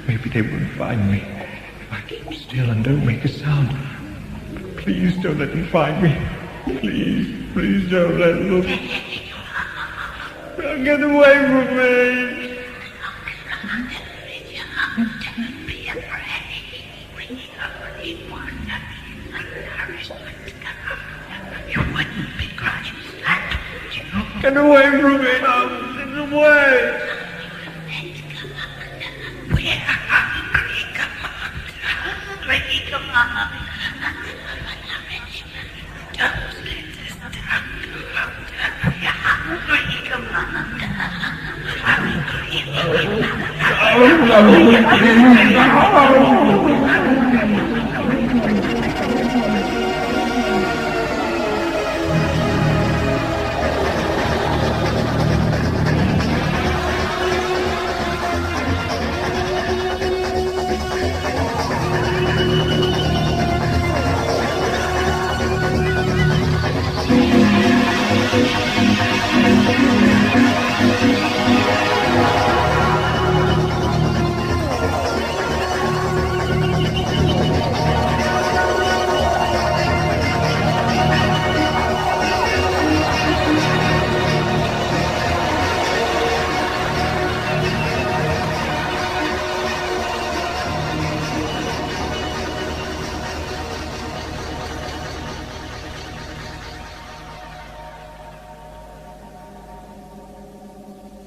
Maybe they won't find me if I keep still and don't make a sound. But please don't let them find me. Please don't let them. Don't get away from me. Don't be afraid. We only want nourishment. You wouldn't be crying. I told you. Get away from me. Get away. We're hungry. Come on. Hungry. Come on. Don't let us down. We're hungry. Come on.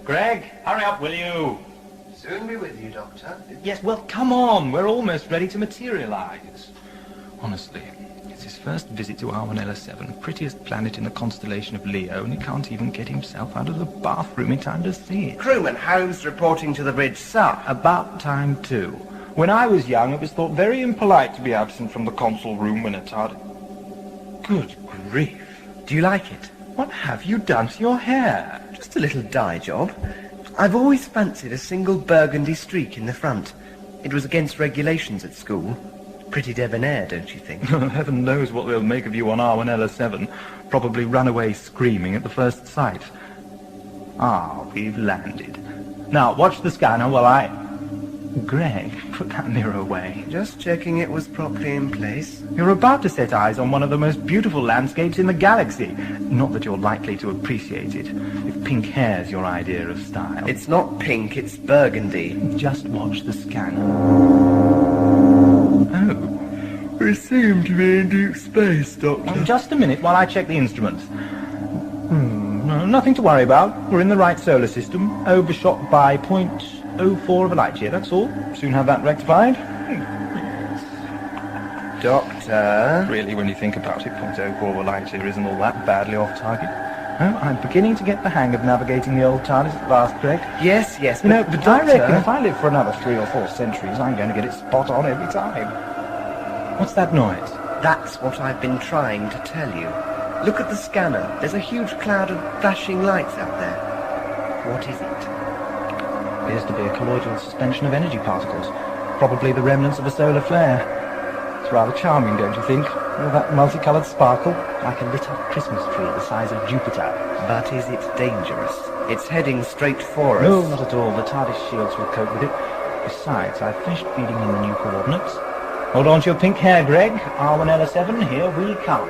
Greg, hurry up, will you? Soon be with you, Doctor. Yes, well, come on. We're almost ready to materialize. Honestly, it's his first visit to R1L7, prettiest planet in the constellation of Leo, and he can't even get himself out of the bathroom in time to see it. Crewman Holmes reporting to the bridge, sir. About time, too. When I was young, it was thought very impolite to be absent from the console room when a TARDIS... Good grief. Do you like it? What have you done to your hair? Just a little dye job. I've always fancied a single burgundy streak in the front. It was against regulations at school. Pretty debonair, don't you think? Heaven knows what they'll make of you on R1L7. Probably run away screaming at the first sight. Ah, we've landed. Now, watch the scanner while I... Greg, put that mirror away. Just checking it was properly in place. You're about to set eyes on one of the most beautiful landscapes in the galaxy. Not that you're likely to appreciate it, if pink hair's your idea of style. It's not pink, it's burgundy. Just watch the scanner. Oh. We seem to be in deep space, Doctor. Just a minute while I check the instruments. No, nothing to worry about. We're in the right solar system. Overshot by 0.04 of a light year, that's all. Soon have that rectified. Doctor? Really, when you think about it, 0.04 of a light year isn't all that badly off target. Oh, I'm beginning to get the hang of navigating the old TARDIS at last, Greg. Yes, You know, but I reckon if I live for another 3 or 4 centuries, I'm going to get it spot on every time. What's that noise? That's what I've been trying to tell you. Look at the scanner. There's a huge cloud of flashing lights out there. What is it? Appears to be a colloidal suspension of energy particles. Probably the remnants of a solar flare. It's rather charming, don't you think? All that multicoloured sparkle, like a lit-up Christmas tree the size of Jupiter. But is it dangerous? It's heading straight for us. No, not at all. The TARDIS shields will cope with it. Besides, I've finished feeding in the new coordinates. Hold on to your pink hair, Greg. R1L7, here we come.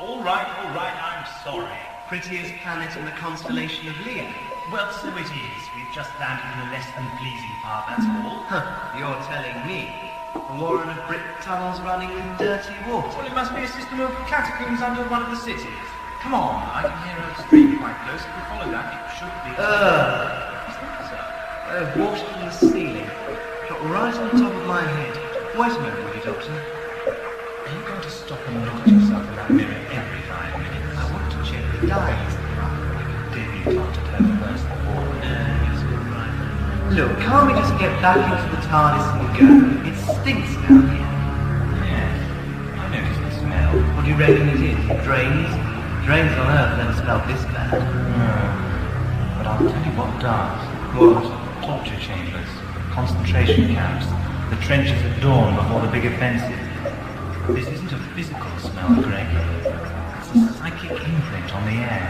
All right, I'm sorry. Prettiest planet in the constellation of Leo. Well, so it is. We've just landed in a less than pleasing part, that's all. You're telling me. A warren of brick tunnels running with dirty water. Well, it must be a system of catacombs under one of the cities. Come on, I can hear a stream quite close. If we follow that, it should be... water from the ceiling. Got right on top of my head. Wait a moment, will you, Doctor? Are you going to stop and look at yourself in that mirror every 5 minutes? I want to check the dials. Did you talk to her first before? He's all right. Look, can't we just get back into the TARDIS and go? It stinks down here. Yes, I noticed the smell. What do you reckon it is? Drains? Drains on Earth never smelled this bad. No, but I'll tell you what does. What? Torture chambers, concentration camps, the trenches at dawn before the big offensive. This isn't a physical smell, Greg. It's a psychic imprint on the air.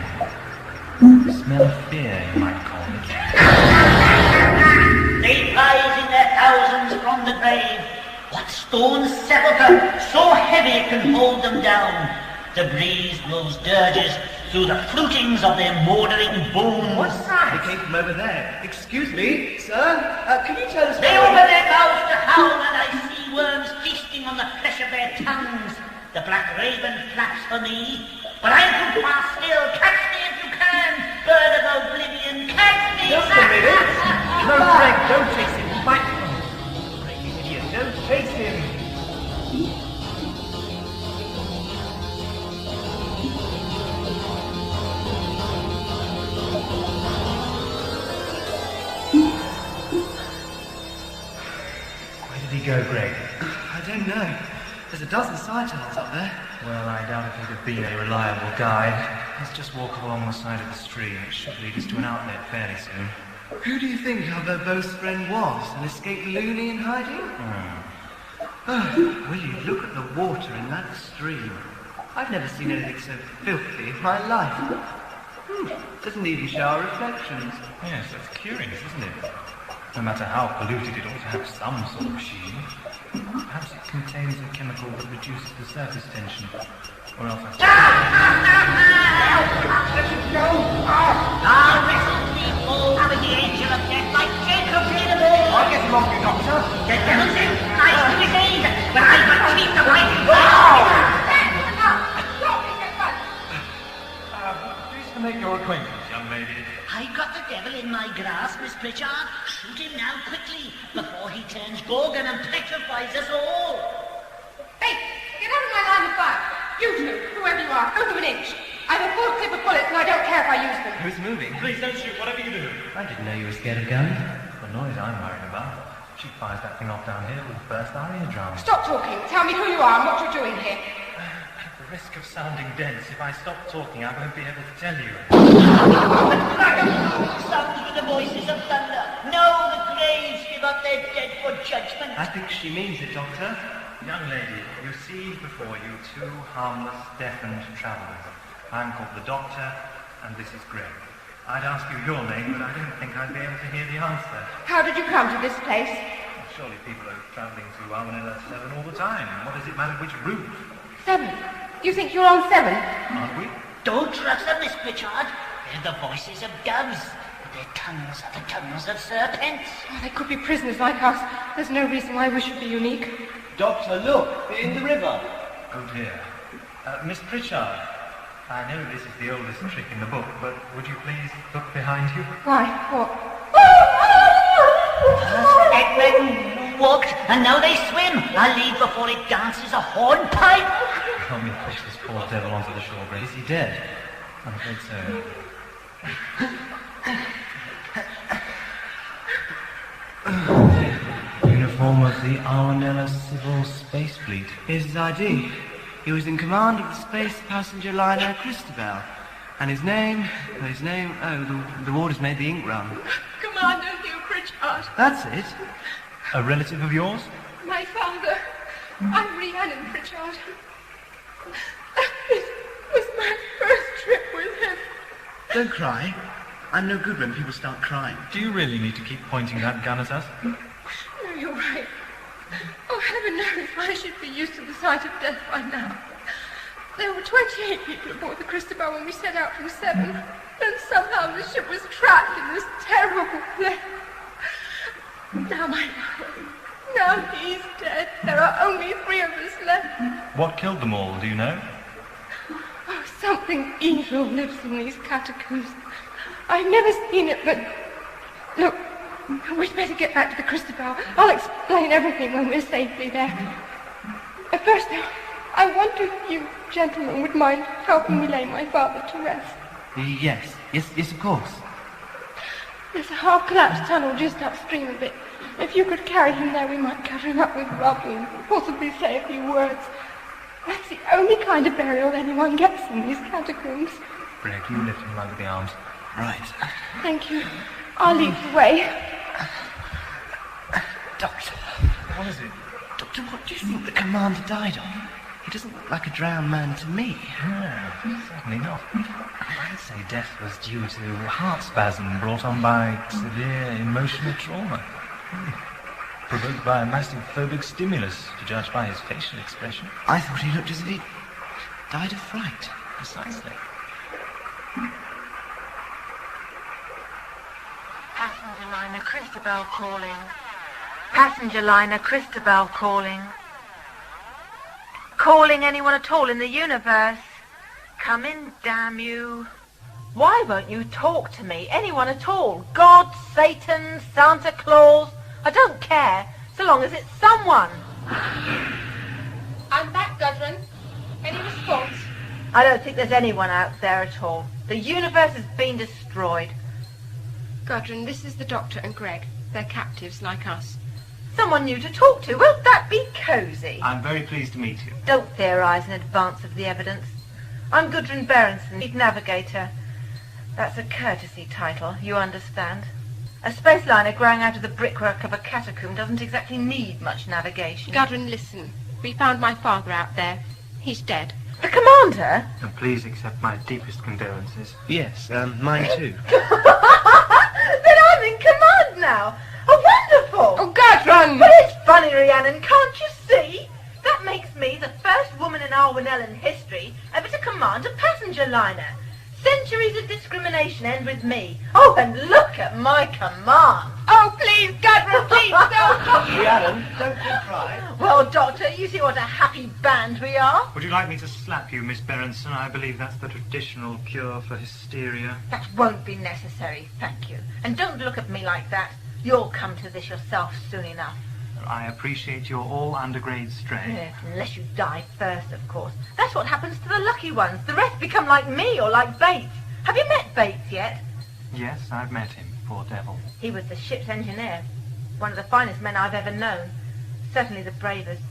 The smell of fear, you might call it. They rise in their thousands from the grave. What stone sepulchre so heavy it can hold them down? The breeze blows dirges through the flutings of their mouldering bones. What's that? It came from over there. Excuse me, sir. Can you tell us... They open their mouths to howl, and I see worms feasting on the flesh of their tongues. The black raven flaps for me, but I'm too far still. Catch me if you can, bird of oblivion. Catch me! Just a minute. No, Greg, don't chase him. He might... Oh, Greg, you idiot. Don't chase him. Where did he go, Greg? I don't know. There's a dozen sightings up there. Well, I doubt if he'd have been a reliable guide. Let's just walk along the side of the stream. It should lead us to an outlet fairly soon. Who do you think our verbose friend was? An escaped loony in hiding? Oh, will you look at the water in that stream? I've never seen anything so filthy in my life. Doesn't even show our reflections. Yes, that's curious, isn't it? No matter how polluted, it ought to have some sort of sheen. Perhaps it contains a chemical that reduces the surface tension. Or else I... Let it go! I'll wrestle thee full with the angel of death like Jacob did of old. I'll get him off you, Doctor. The devil's in nice to his aid, but I but keep the fighting. Pleased to make your acquaintance, young lady. I got the devil in my grasp, Miss Pritchard. Shoot him now quickly, before he turns Gorgon and petrifies us all. Hey, get out of my line of fire. You two, whoever you are, don't move an inch. I've a full clip of bullets and I don't care if I use them. Who's moving? Please don't shoot, whatever you do. I didn't know you were scared of guns. The noise I'm worried about. She fires that thing off down here, it will burst our eardrums. Stop talking. Tell me who you are and what you're doing here. At the risk of sounding dense, if I stop talking, I won't be able to tell you. Sounds with the voices of thunder. No, the graves give up their dead for judgment. I think she means it, Doctor. Young lady, you see before you two harmless, deafened travellers. I'm called the Doctor, and this is Greg. I'd ask you your name, but I didn't think I'd be able to hear the answer. How did you come to this place? Surely people are travelling through Armanella 7 all the time. What does it matter which route? 7. You think you're on 7? Aren't we? Don't trust them, Miss Pritchard. They're the voices of doves, but their tongues are the tongues of serpents. Oh, they could be prisoners like us. There's no reason why we should be unique. Doctor, look, they're in the river. Oh dear. Miss Pritchard, I know this is the oldest trick in the book, but would you please look behind you? Why? What? Edmund walked, and now they swim. I'll leave before it dances a hornpipe. Help me push this poor devil onto the shore, Grace. Is he dead? I'm afraid so. Uniform of the Armanella Civil Space Fleet. Here's his ID. He was in command of the space passenger liner Christabel. And his name, the warders made the ink run. Commander Hugh Pritchard. That's it. A relative of yours? My father. I'm Rhiannon Pritchard. This was my first trip with him. Don't cry. I'm no good when people start crying. Do you really need to keep pointing that gun at us? No, you're right. Oh, heaven knows I should be used to the sight of death by now. There were 28 people aboard the Christabel when we set out from 7, and somehow the ship was trapped in this terrible place. Now my father, now he's dead. There are only 3 of us left. What killed them all, do you know? Oh, something evil lives in these catacombs. I've never seen it, but... Look, we'd better get back to the Christabel. I'll explain everything when we're safely there. But first, though, I wonder if you gentlemen would mind helping me lay my father to rest. Yes, of course. There's a half-collapsed tunnel just upstream a bit. If you could carry him there, we might cover him up with rubble and possibly say a few words. That's the only kind of burial anyone gets in these catacombs. Greg, you lift him under the arms. Right. Thank you. I'll lead the way. Doctor. What is it? Doctor, what do you think the commander died of? He doesn't look like a drowned man to me. No, certainly not. I'd say death was due to heart spasm brought on by severe emotional trauma. Provoked by a massive phobic stimulus, to judge by his facial expression. I thought he looked as if he died of fright. Precisely. Passenger liner Christabel calling. Passenger liner Christabel calling. Calling anyone at all in the universe. Come in, damn you. Why won't you talk to me? Anyone at all? God, Satan, Santa Claus? I don't care, so long as it's someone. I'm back, Gudrun. Any response? I don't think there's anyone out there at all. The universe has been destroyed. Gudrun, this is the Doctor and Greg. They're captives like us. Someone new to talk to. Won't that be cosy? I'm very pleased to meet you. Don't theorise in advance of the evidence. I'm Gudrun Berenson, Chief Navigator. That's a courtesy title, you understand. A space liner growing out of the brickwork of a catacomb doesn't exactly need much navigation. Gudrun, listen. We found my father out there. He's dead. The commander? And please accept my deepest condolences. Yes, mine too. Then I'm in command now. Oh, wonderful! Oh, Gudrun! But it's funny, Rhiannon, can't you see? That makes me the first woman in Arwanellan history ever to command a passenger liner. Centuries of discrimination end with me. Oh, and look at my command. Oh, please, Gudrun, please, don't! Rhiannon, don't cry. Well, Doctor, you see what a happy band we are. Would you like me to slap you, Miss Berenson? I believe that's the traditional cure for hysteria. That won't be necessary, thank you. And don't look at me like that. You'll come to this yourself soon enough. I appreciate your all undergrade strain. Yes, unless you die first, of course. That's what happens to the lucky ones. The rest become like me or like Bates. Have you met Bates yet? Yes, I've met him, poor devil. He was the ship's engineer. One of the finest men I've ever known. Certainly the bravest.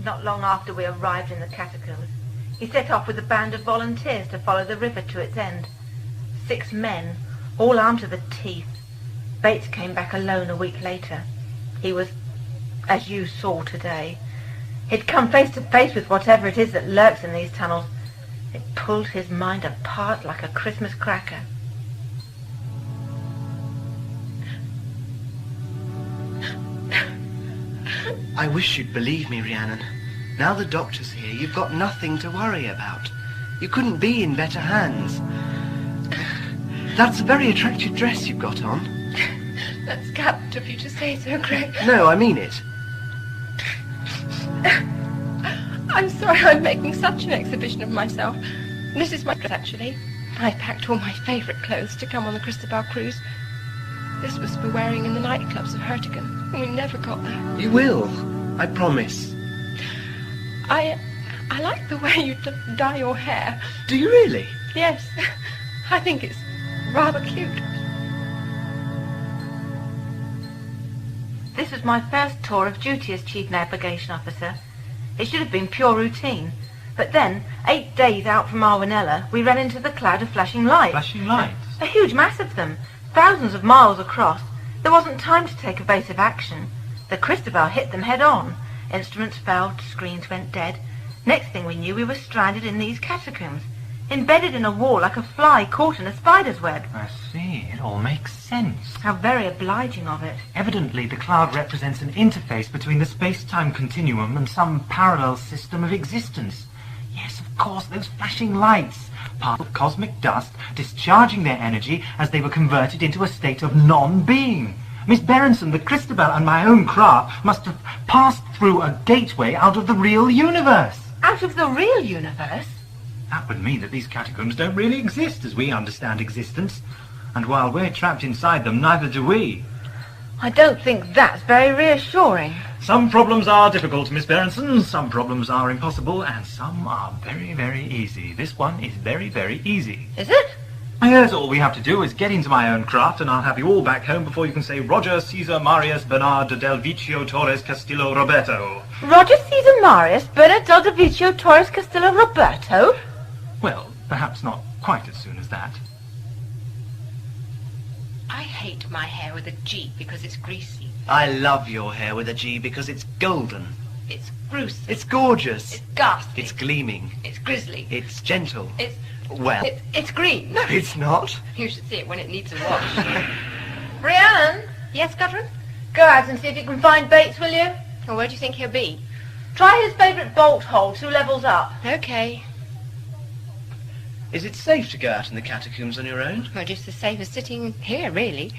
Not long after we arrived in the catacombs, he set off with a band of volunteers to follow the river to its end. 6 men, all armed to the teeth. Bates came back alone a week later. He was as you saw today. He'd come face to face with whatever it is that lurks in these tunnels. It pulled his mind apart like a Christmas cracker. I wish you'd believe me, Rhiannon. Now the doctor's here, you've got nothing to worry about. You couldn't be in better hands. That's a very attractive dress you've got on. That's capital of you to say so, Greg. No, I mean it. I'm sorry I'm making such an exhibition of myself. This is my dress, actually. I packed all my favourite clothes to come on the Cristobal cruise. This was for wearing in the nightclubs of Hertigan. We never got there. You will, I promise. I like the way you dye your hair. Do you really? Yes, I think it's rather cute. This was my first tour of duty as Chief Navigation Officer. It should have been pure routine. But then, 8 days out from Arwanella, we ran into the cloud of flashing lights. Flashing lights? A huge mass of them, thousands of miles across. There wasn't time to take evasive action. The Cristobal hit them head on. Instruments failed, screens went dead. Next thing we knew, we were stranded in these catacombs, embedded in a wall like a fly caught in a spider's web. I see. It all makes sense. How very obliging of it. Evidently, the cloud represents an interface between the space-time continuum and some parallel system of existence. Yes, of course, those flashing lights. Part of cosmic dust discharging their energy as they were converted into a state of non-being. Miss Berenson, the Cristobal, and my own craft must have passed through a gateway out of the real universe. Out of the real universe? That would mean that these catacombs don't really exist as we understand existence. And while we're trapped inside them, neither do we. I don't think that's very reassuring. Some problems are difficult, Miss Berenson, some problems are impossible, and some are very, very easy. This one is very, very easy. Is it? Yes, all we have to do is get into my own craft, and I'll have you all back home before you can say Roger, Caesar, Marius, Bernard, Del Vicio, Torres, Castillo, Roberto. Roger Caesar Marius, Bernard Del Vicio, Torres, Castillo, Roberto? Well, perhaps not quite as soon as that. I hate my hair with a G because it's greasy. I love your hair with a G because it's golden. It's gruesome. It's gorgeous. It's ghastly. It's gleaming. It's grisly. It's gentle. It's... Well, It's green. no, it's not. You should see it when it needs a wash. Rhiannon, Yes, Gudrun? go out and see if you can find Bates, will you? Well, where do you think he'll be? Try his favourite bolt hole, 2 levels up. Okay. Is it safe to go out in the catacombs on your own? Well, just as safe as sitting here, really.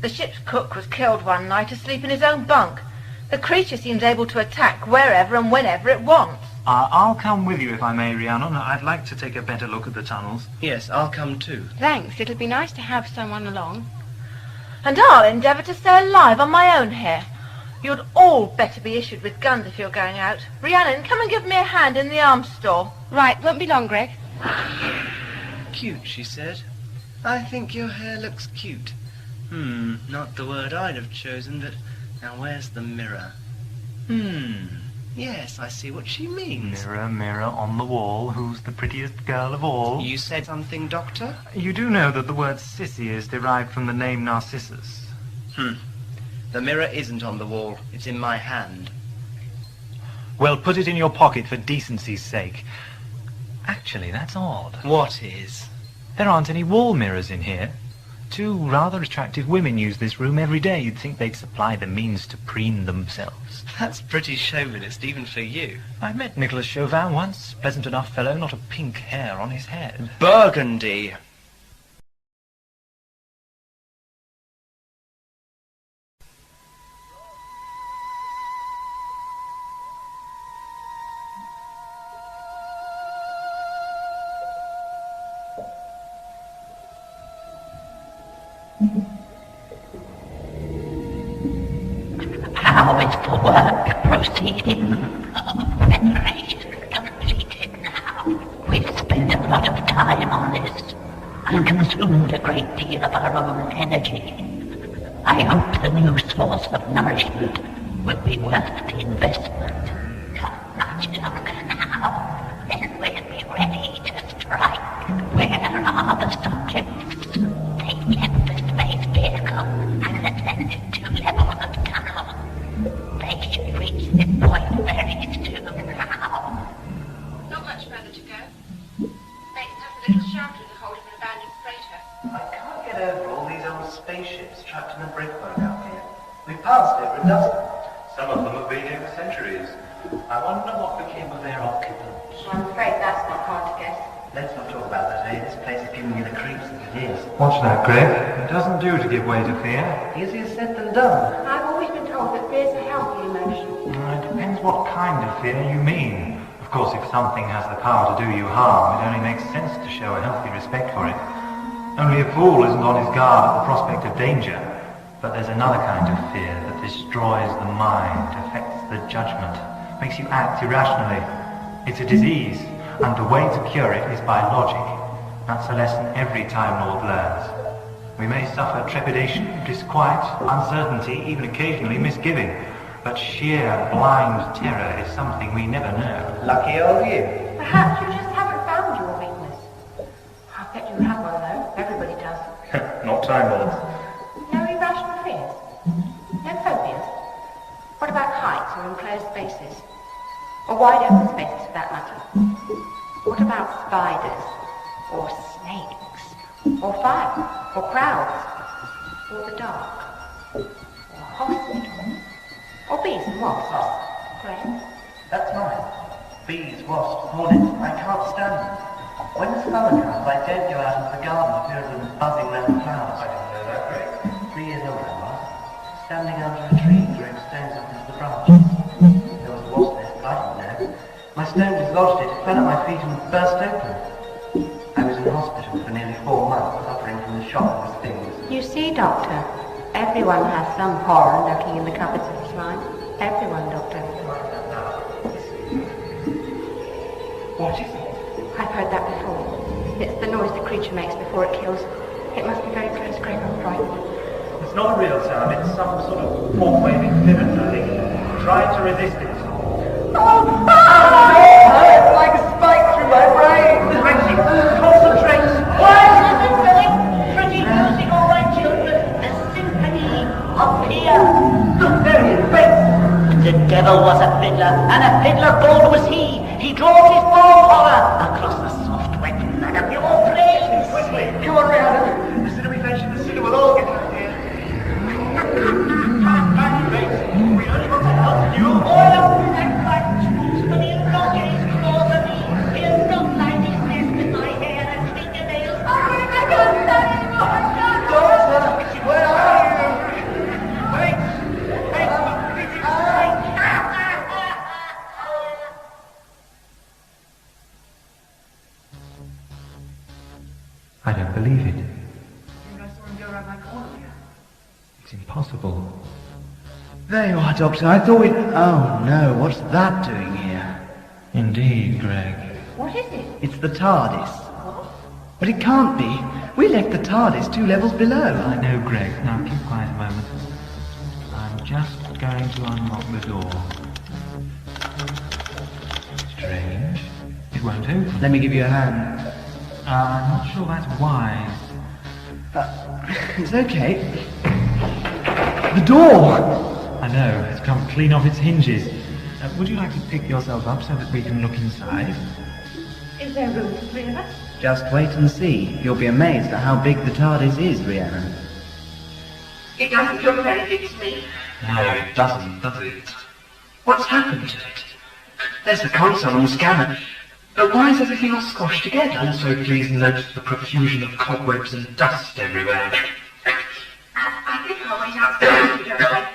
The ship's cook was killed one night asleep in his own bunk. The creature seems able to attack wherever and whenever it wants. I'll come with you if I may, Rhiannon. I'd like to take a better look at the tunnels. Yes, I'll come too. Thanks. It'll be nice to have someone along. And I'll endeavour to stay alive on my own here. You'd all better be issued with guns if you're going out. Rhiannon, come and give me a hand in the arms store. Right, won't be long, Greg. Cute, she said. I think your hair looks cute. Not the word I'd have chosen, but now where's the mirror? Yes, I see what she means. Mirror, mirror on the wall, who's the prettiest girl of all? You said something, Doctor? You do know that the word sissy is derived from the name Narcissus. The mirror isn't on the wall. It's in my hand. Well, put it in your pocket for decency's sake. Actually, that's odd. What is? There aren't any wall mirrors in here. 2 rather attractive women use this room every day. You'd think they'd supply the means to preen themselves. That's pretty chauvinist, even for you. I met Nicholas Chauvin once. Pleasant enough fellow, not a pink hair on his head. Burgundy. How is the work proceeding? Preparation completed now. We've spent a lot of time on this and consumed a great deal of our own energy. I hope the new source of nourishment will be worth the investment. Not much longer now, then we'll be ready to strike. Where are the subjects? They left the space vehicle and ascended 2 levels of tunnel. They quite very too now. Not much further to go. Makes us a little shelter in the hold of an abandoned freighter. I can't get over all these old spaceships trapped in the brickwork out here. We passed over a dozen. Some of them have been here for centuries. I wonder what became of their occupants. I'm afraid that's not hard to guess. Let's not talk about that, eh? This place is giving me the creeps as it is. Watch that, Greg. It doesn't do to give way to fear. Easier said than done. I've always been told that fear's a healthy emotion. It depends what kind of fear you mean. Of course, if something has the power to do you harm, it only makes sense to show a healthy respect for it. Only a fool isn't on his guard at the prospect of danger. But there's another kind of fear that destroys the mind, affects the judgment, makes you act irrationally. It's a disease, and the way to cure it is by logic. That's a lesson every Time Lord learns. We may suffer trepidation, disquiet, uncertainty, even occasionally misgiving, but sheer blind terror is something we never know. Lucky old you. Perhaps you just haven't found your weakness. I bet you have one, though. Everybody does. Not Time Lords. No irrational fears? No phobias? What about heights or enclosed spaces? Or wide open spaces, for that matter? What about spiders? Or snakes? Or fire? Or crowds? Or the dark? Or hospitals? Or bees and wasps? Greg? That's mine. Bees, wasps, hornets. I can't stand them. When the summer comes, I don't go out into the garden to hear them buzzing round the flowers. I didn't know that, Greg. 3 years old I was, standing under a tree throwing stones up into the branches. There was a wasp nest, but I didn't know. My stone dislodged it, it fell at my feet and burst open. I was in hospital for nearly 4 months, suffering from the shock of the stings. You see, Doctor, everyone has some horror lurking in the cupboards of his mind. Everyone, Doctor. What is it? I've heard that before. It's the noise the creature makes before it kills. It must be very close, Greg. I'm frightened. It's not a real sound, it's some sort of fork-waving pivot, I think. Try to resist it. It's like a spike through my brain. Francie, concentrate! Why is it going? Pretty music, all right, children. A symphony of fear. Look, there he is, face. The devil was a fiddler, and a fiddler bold was he. He drove his bow horror across the soft wet land of your place. Quickly, come on, Rihanna. The sooner we finish it, the sooner we'll all get out of here. We only want to help you. All of that black tools for the lodges for me. He'll not like his nest with my hair and fingernails. Oh, I can't stand it anymore. I can't. Doctor, where are you? Wait. I don't believe it. I saw him go around my corner. It's impossible. There you are, Doctor. I thought we'd... Oh, no. What's that doing here? Indeed, Greg. What is it? It's the TARDIS. But it can't be. We left the TARDIS 2 levels below. I know, Greg. Now keep quiet a moment. I'm just going to unlock the door. Strange. It won't open. Let me give you a hand. I'm not sure that's wise. It's okay. The door! I know, it's come clean off its hinges. Would you like to pick yourself up so that we can look inside? Is there room for 3 of us? Just wait and see. You'll be amazed at how big the TARDIS is, Rhiannon. It doesn't look very big to me. No, it doesn't, does it? What's happened to it? There's the console and the scanner. But why is everything all squashed together? Also, please note the profusion of cobwebs and dust everywhere. I think I'll wait outside if you don't mind.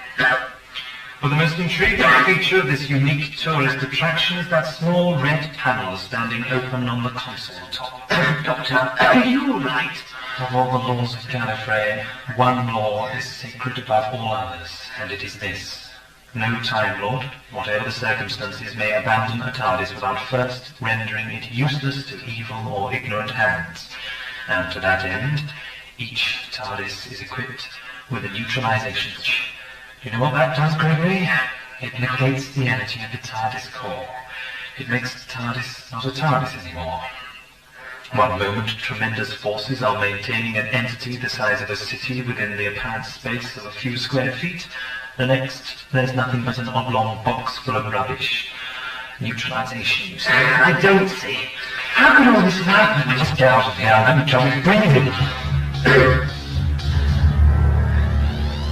Well, the most intriguing feature of this unique tourist attraction is that small red panel standing open on the console top. Doctor, are you all right? Of all the laws of Gallifrey, one law is sacred above all others, and it is this. No Time Lord, whatever the circumstances, may abandon a TARDIS without first rendering it useless to evil or ignorant hands. And to that end, each TARDIS is equipped with a neutralization switch. You know what that does, Gregory? It negates the energy of the TARDIS core. It makes the TARDIS not a TARDIS anymore. One moment, tremendous forces are maintaining an entity the size of a city within the apparent space of a few square feet. The next, there's nothing but an oblong box full of rubbish. Neutralization, you say? I don't see. How could all this have happened? Just get out of here and let me try and bring it.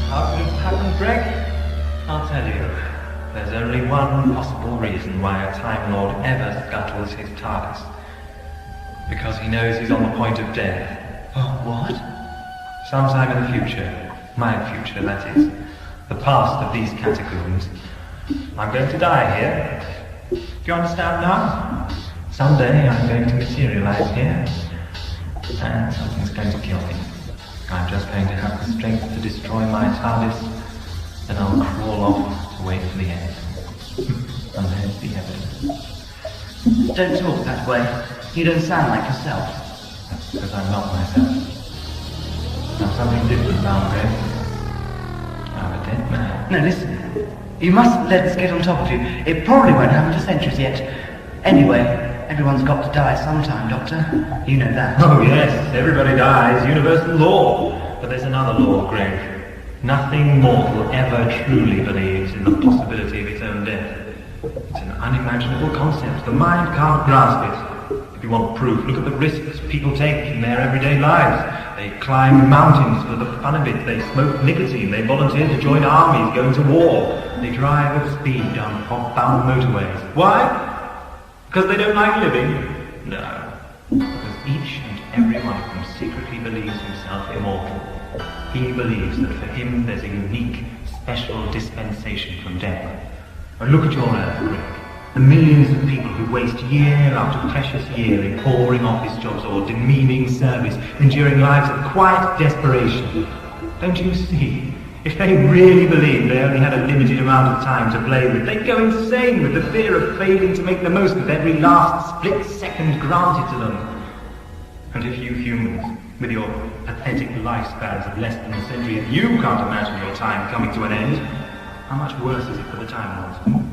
How could it have happened, Greg? I'll tell you. There's only one possible reason why a Time Lord ever scuttles his TARDIS. Because he knows he's on the point of death. Oh, what? Sometime in the future, my future that is, the past of these catacombs, I'm going to die here. Do you understand now? Someday I'm going to materialize here, and something's going to kill me. I'm just going to have the strength to destroy my TARDIS, then I'll crawl off to wait for the end. And there's the evidence. Don't talk that way. You don't sound like yourself. That's because I'm not myself. I'm something different now, Greg. I'm a dead man. No, listen. You mustn't let this get on top of you. It probably won't happen for centuries yet. Anyway, everyone's got to die sometime, Doctor. You know that. Oh yes, everybody dies, universal law. But there's another law, Greg. Nothing mortal ever truly believes in the possibility of its own death. It's an unimaginable concept. The mind can't grasp it. If you want proof, look at the risks people take in their everyday lives. They climb mountains for the fun of it. They smoke nicotine. They volunteer to join armies, go into war. They drive at speed down fog-bound motorways. Why? Because they don't like living? No. Because each and every one of them secretly believes himself immortal. He believes that for him there's a unique, special dispensation from death. And look at your Earth, Greg. The millions of people who waste year after precious year in boring office jobs or demeaning service, enduring lives of quiet desperation. Don't you see? If they really believed they only had a limited amount of time to play with, they'd go insane with the fear of failing to make the most of every last split second granted to them. And if you humans, with your pathetic lifespans of less than a century, if you can't imagine your time coming to an end, how much worse is it for the Time Lords?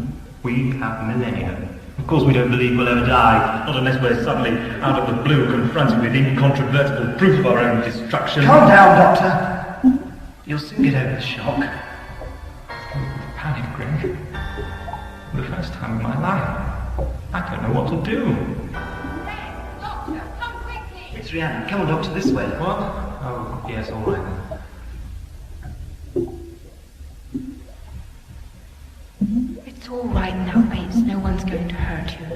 We have millennia. Of course we don't believe we'll ever die, not unless we're suddenly, out of the blue, confronted with incontrovertible proof of our own destruction. Calm down, Doctor. You'll soon get over the shock. Panic, Greg. For the first time in my life, I don't know what to do. Doctor, come quickly. It's Rhiannon. Come on, Doctor, this way. What? Oh, yes, all right then. It's all right now, Bates. No one's going to hurt you.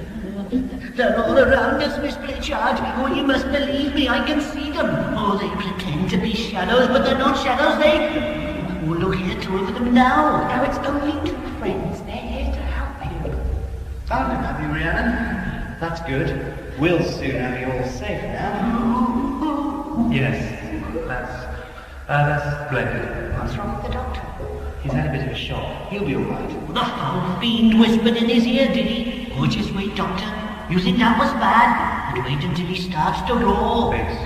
They're all around us, Miss Pritchard. Oh, you must believe me, I can see them. Oh, they pretend to be shadows, but they're not shadows, they... Oh, look here, two of them now. No, it's only two friends. They're here to help you. I'm happy, Rhiannon. That's good. We'll soon have you all safe now. Yes, that's splendid. What's wrong with the doctor? He's had a bit of a shock. He'll be all right. The foul fiend whispered in his ear, did he? Oh, just wait, Doctor. You think that was bad? And wait until he starts to roar. Biggs,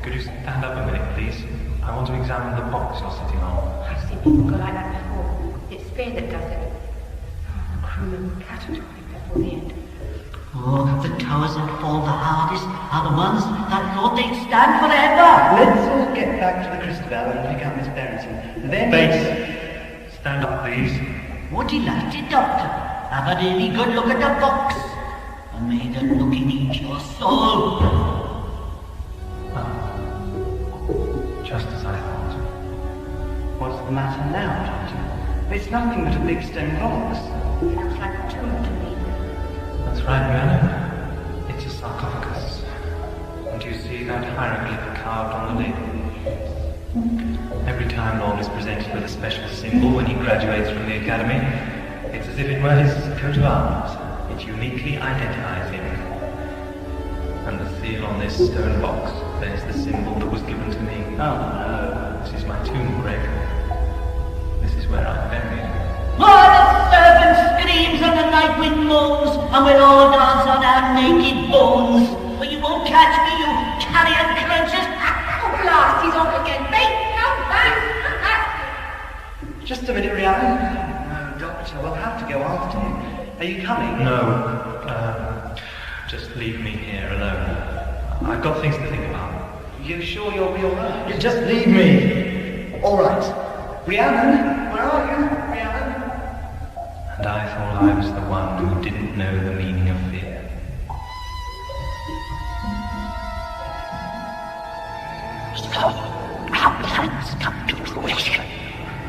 could you stand up a minute, please? I want to examine the box you're sitting on. I've seen people go like that before. It's fear that does it. Oh, the crewmen were catatonic before the end. Oh, the towers that fall the hardest are the ones that thought they'd stand forever. Let's all get back to the Christabel and pick up Miss Barrington. Then... Bates, stand up, please. Oh, delighted, Doctor. Have a really good look at the box. And may the looking eat your soul. Just as I thought. What's the matter now, Doctor? It's nothing but a big stone box. Looks like a tomb to me. That's right, Rhiannon. It's a sarcophagus. And you see that hieroglyph carved on the lid? Every Time Lord is presented with a special symbol when he graduates from the Academy. It's as if it were his coat of arms. It uniquely identifies him. And the seal on this stone box bears the symbol that was given to me. Oh, no. This is my tomb, Greg. This is where I'm buried. Oh, the serpent screams and the night wind moans, and we'll all dance on our naked bones. But you won't catch me, you carrion crunchers. Oh, blast, he's off again. Bates, come back. Just a minute, Rhiannon. No, Doctor, we'll have to go after him. Are you coming? No. Just leave me here alone. I've got things to think about. You sure you'll be all right? Just leave me! All right. Rhiannon, where are you? Rhiannon? I thought I was the one who didn't know the meaning of fear. So, our plans come to fruition.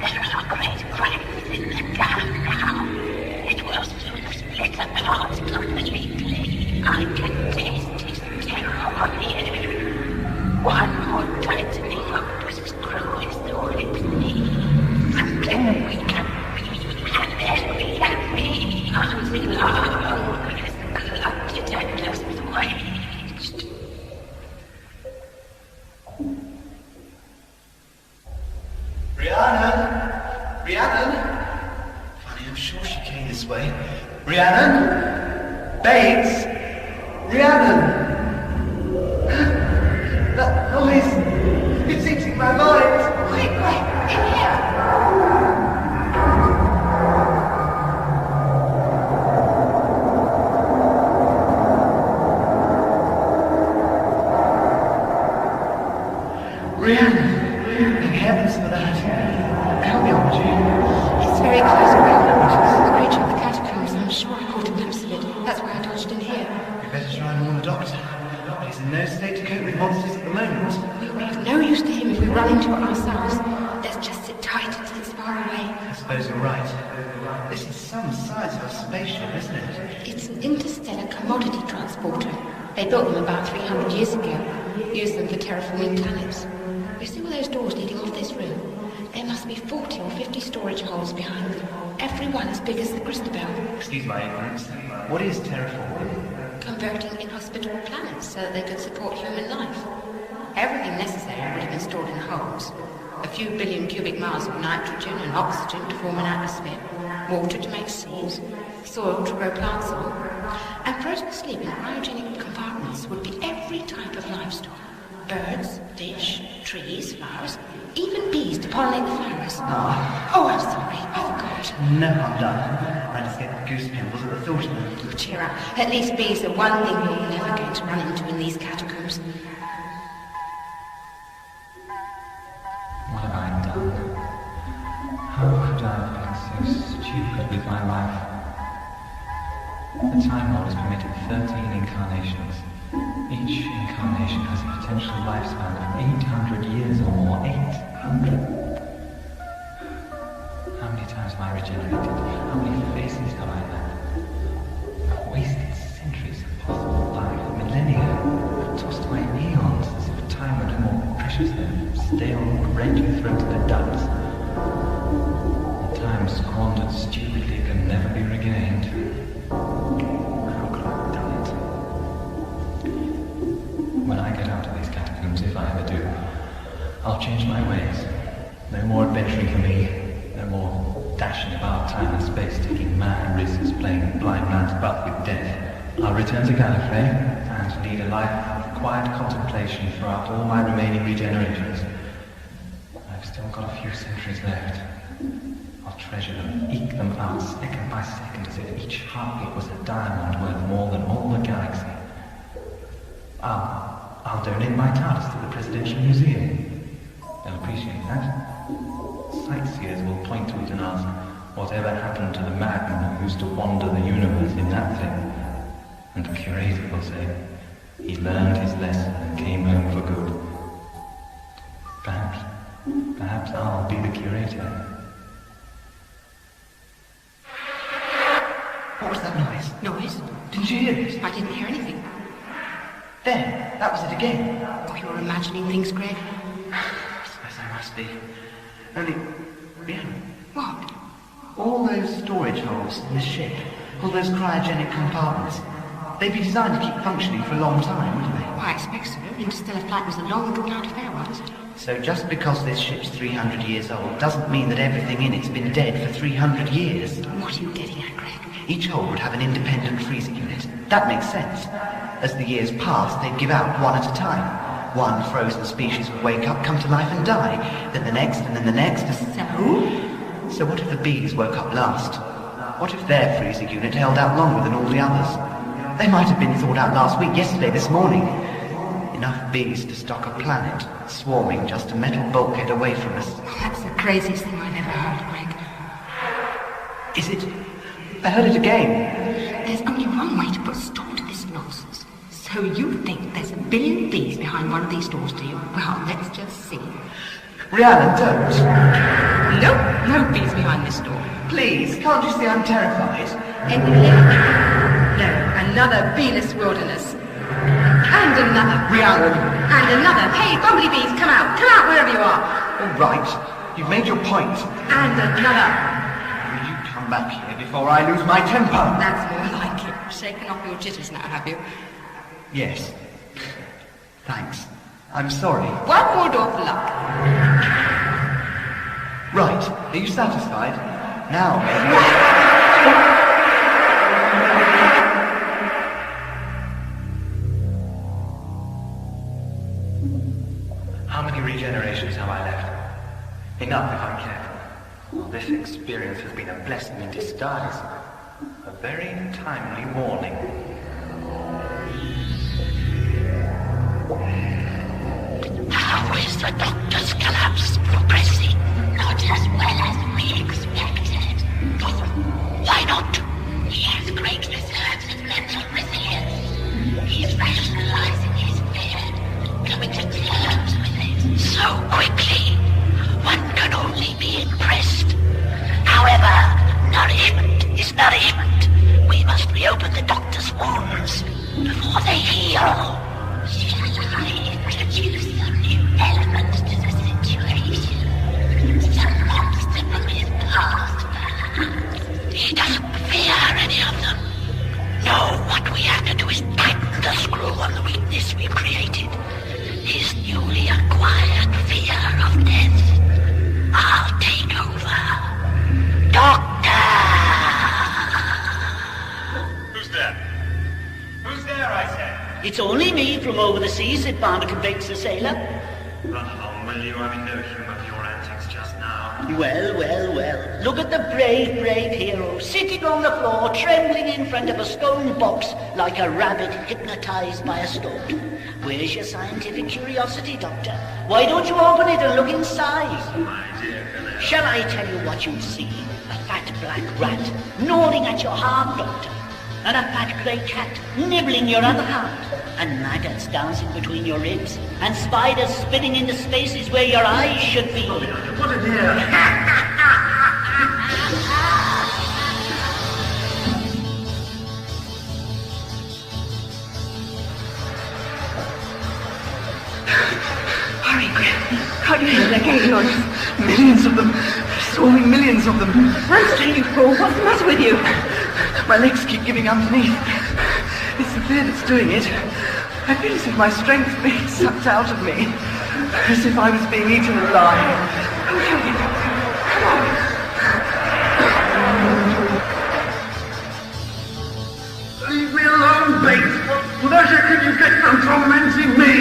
There was a great crisis in the town. It will soon split apart completely. I can taste his terror here. One more tightening of the screw is all it needs. And then we can be until our blood detectors waged. Rhiannon? Funny, I'm sure she came this way. Rhiannon? Babes? Rhiannon? That noise! It's eating my mind! Quick, in here! Rhiannon! Thank heavens for that. Help me, would you? It's very close around. The creature of the catacombs. I'm sure I caught a glimpse of it. That's why I dodged in here. We better try and warn the doctor. He's in no state to cope with monsters at the moment. We'll be of no use to him if we run into it ourselves. Let's just sit tight until it's far away. I suppose you're right. This is some size of a spaceship, isn't it? It's an interstellar commodity transporter. They built them about 300 years ago. Used them for terraforming planets. You see all those doors leading off this room? There must be 40 or 50 storage holes behind them. Every one as big as the Christabel. Excuse my ignorance. What is terraforming? Converting inhospitable planets so that they could support human life. Everything necessary would have been stored in the holes. A few billion cubic miles of nitrogen and oxygen to form an atmosphere. Water to make seeds. Soil to grow plants on. And frozen asleep in cryogenic compartments would be every type of livestock. Birds, fish, trees, flowers, even bees to pollinate the flowers. Oh, I'm sorry, I forgot. No, I'm done. I just get goose pimples at the thought of them. Oh, cheer up. At least bees are one thing you're never going to run into in these catacombs. What have I done? How could I have been so stupid with my life? The Time Lord has permitted 13 incarnations. Each incarnation has a potential lifespan of 800 years or more. 800! How many times have I regenerated? How many faces have I had? I've wasted centuries of possible life, millennia. I've tossed away eons as if time were no more precious than stale bread you throw to the ducks. And time squandered stupidly can never be regained. How could I have done it? When I get out of these catacombs, if I ever do, I'll change my ways. No more adventuring for me. No more dashing about time and space, taking mad risks, playing blind man's buff with death. I'll return to Gallifrey and lead a life of quiet contemplation throughout all my remaining regenerations. I've still got a few centuries left. I'll treasure them, eke them out second by second as if each heartbeat was a diamond worth more than all the galaxy. I'll donate my TARDIS to the Presidential Museum. They'll appreciate that. Sightseers will point to it and ask, whatever happened to the madman who used to wander the universe in that thing? And the curator will say, he learned his lesson and came home for good. Perhaps I'll be the curator. What was that noise? Noise? Didn't you hear it? I didn't hear anything. There, that was it again. Oh, you're imagining things, Greg. I suppose I must be. Only, Rhiannon, What? all those storage holes in the ship, all those cryogenic compartments, they'd be designed to keep functioning for a long time, wouldn't they? Why, I expect so. Interstellar flight was a long and drawn-out affair, wasn't it? So just because this ship's 300 years old doesn't mean that everything in it's been dead for 300 years. What are you getting at, Greg? Each hole would have an independent freezer unit. That makes sense. As the years passed, they'd give out one at a time. One frozen species would wake up, come to life and die. Then the next, and then the next. So what if the bees woke up last? What if their freezer unit held out longer than all the others? They might have been thawed out last week, yesterday, this morning. Enough bees to stock a planet, swarming just a metal bulkhead away from us. Oh, that's the craziest thing I've ever heard, Greg. Is it? I heard it again. There's only one way to put a stop to this nonsense. So you think there's a billion bees behind one of these doors, do you? Well, let's just see. Rhiannon, don't. Nope, no bees behind this door. Please, can't you see I'm terrified? No, another beeless wilderness. And another. Rhiannon. And another. Hey, bumblebees, come out. Come out wherever you are. All right, you've made your point. And another. Will you come back here before I lose my temper? That's more like it. Shaken off your jitters now, have you? Yes. Thanks. I'm sorry. One more door for luck. Right, are you satisfied? Now, maybe... How many regenerations have I left? Enough if I'm careful. Well, this experience has been a blessing in disguise. A very timely warning. How is the doctor's collapse progressing? Not as well as we expected. Why not? He has great reserves of mental resilience. He's rationalizing his fear, coming to terms with it so quickly. One can only be impressed. However, nourishment is nourishment. We must reopen the doctor's wounds before they heal. Shall I introduce some new elements to the situation? Some monster from his past, perhaps? He doesn't fear any of them. No, what we have to do is tighten the screw on the weakness we've created. His newly acquired fear of death. I'll take over. Doctor! Who's there? Who's there, I said? It's only me from over the seas, said Barnacle Bates the sailor. Run along, will you? I'm in no humour for your antics just now. Well, well, well. Look at the brave, brave hero, sitting on the floor, trembling in front of a stone box like a rabbit hypnotized by a stork. Where's your scientific curiosity, Doctor? Why don't you open it and look inside? My dear fellow. Shall I tell you what you'd see? A fat black rat gnawing at your heart, Doctor. And a fat grey cat nibbling your other heart. And maggots dancing between your ribs. And spiders spinning into spaces where your eyes should be. Put it here. Hurry, Graham. Can't you hear they're gaining on us? Millions of them. Swarming millions of them. Stand still, you fool. What's the matter with you? My legs keep giving underneath. It's the fear that's doing it. I feel as if my strength's being sucked out of me. As if I was being eaten alive. Come on. Leave me alone, Bates. What pleasure can you get from tormenting me?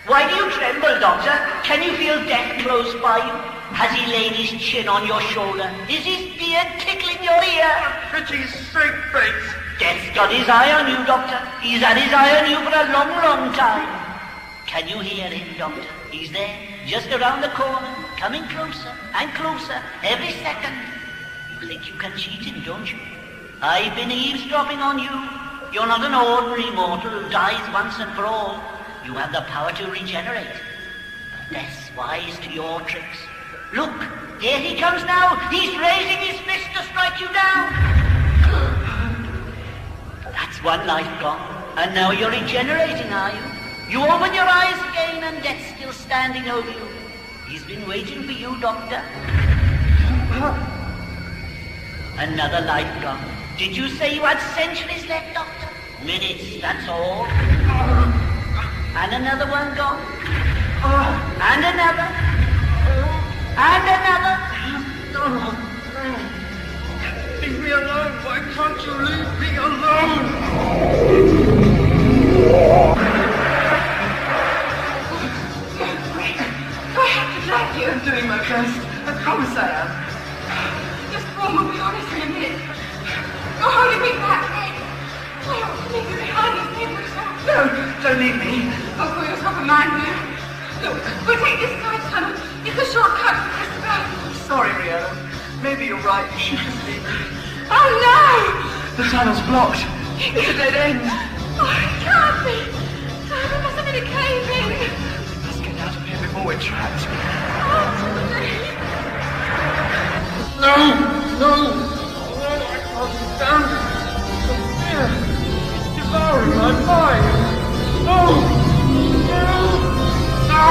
Why do you tremble, Doctor? Can you feel death close by you? Has he laid his chin on your shoulder? Is his beard tickling your ear? For pity's sake, Bates. Death's got his eye on you, Doctor. He's had his eye on you for a long, long time. Can you hear him, Doctor? He's there, just around the corner, coming closer and closer every second. You think you can cheat him, don't you? I've been eavesdropping on you. You're not an ordinary mortal who dies once and for all. You have the power to regenerate. But death's wise to your tricks. Look, here he comes now. He's raising his fist to strike you down. That's one life gone. And now you're regenerating, are you? You open your eyes again and death's still standing over you. He's been waiting for you, Doctor. Another life gone. Did you say you had centuries left, Doctor? Minutes, that's all. And another one gone. And another. And another. Leave me alone. Why can't you leave me alone? I'm doing my best. give me back, Nick. I ought to leave you behind these people, so... No, don't leave me. Oh, call yourself a man, you. Look, we'll take this side tunnel. It's a shortcut to Christabel. Sorry, Rhiannon. Maybe you're right. You shouldn't leave me. Oh, no! The tunnel's blocked. It's a dead end. Oh, it can't be. Oh, there must have been a cave in. Let's get out of here before we're trapped. Oh, please. No! No! Oh, I can't stand it. The fear is devouring my mind. No! No! No!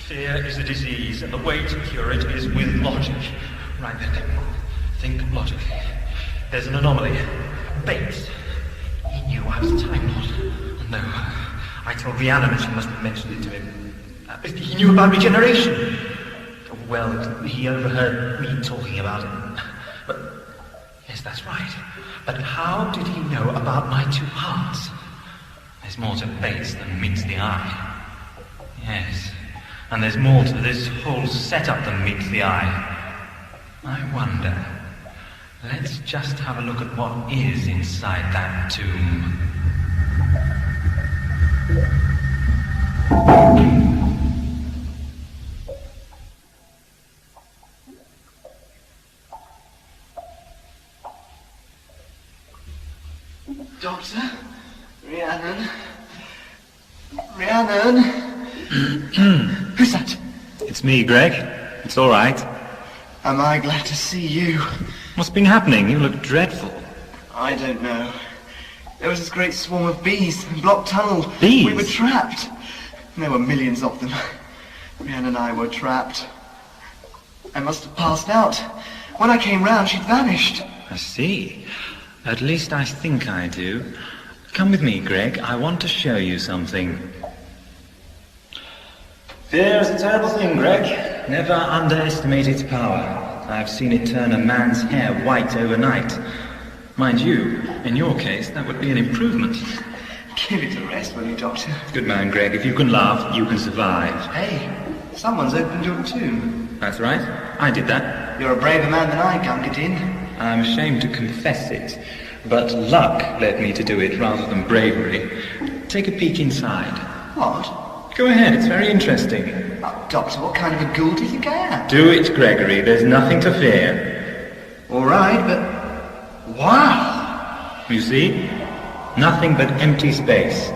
Fear is a disease, and the way to cure it is with logic. Right then, think logically. There's an anomaly. Bates. He knew I was a Time Lord. No, I told Rhiannon and she must have mentioned it to him. He knew about regeneration. Well, he overheard me talking about it. But, yes, that's right. But how did he know about my two hearts? There's more to Bates than meets the eye. Yes, and there's more to this whole setup than meets the eye. I wonder. Let's just have a look at what is inside that tomb. Doctor? Rhiannon? Rhiannon? Who's that? It's me, Greg. It's all right. Am I glad to see you? What's been happening? You look dreadful. I don't know. There was this great swarm of bees, blocked tunnel. Bees? We were trapped. There were millions of them. Rhiannon and I were trapped. I must have passed out. When I came round, she'd vanished. I see. At least I think I do. Come with me, Greg. I want to show you something. Fear is a terrible thing, Greg. Never underestimate its power. I've seen it turn a man's hair white overnight. Mind you, in your case, that would be an improvement. Give it a rest, will you, Doctor? Good man, Greg. If you can laugh, you can survive. Hey, someone's opened your tomb. That's right. I did that. You're a braver man than I, Gungadin. I'm ashamed to confess it, but luck led me to do it rather than bravery. Take a peek inside. What? Go ahead, it's very interesting. Oh, Doctor, what kind of a ghoul do you think I am? Do it, Gregory. There's nothing to fear. All right, but... wow! You see? Nothing but empty space.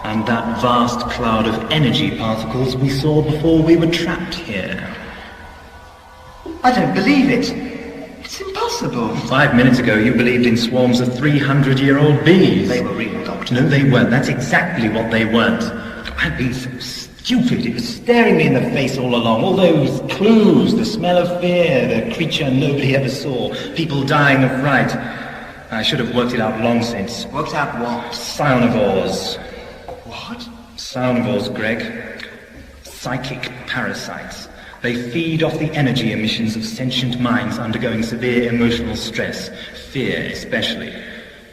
And that vast cloud of energy particles we saw before we were trapped here. I don't believe it. It's impossible. 5 minutes ago you believed in swarms of 300-year-old bees. They were real, Doctor. No, they weren't. That's exactly what they weren't. I've been so Stupid. It was staring me in the face all along. All those clues, the smell of fear, the creature nobody ever saw, people dying of fright. I should have worked it out long since. Worked out what? Psionivores. What? Psionivores, Greg. Psychic parasites. They feed off the energy emissions of sentient minds undergoing severe emotional stress, fear especially.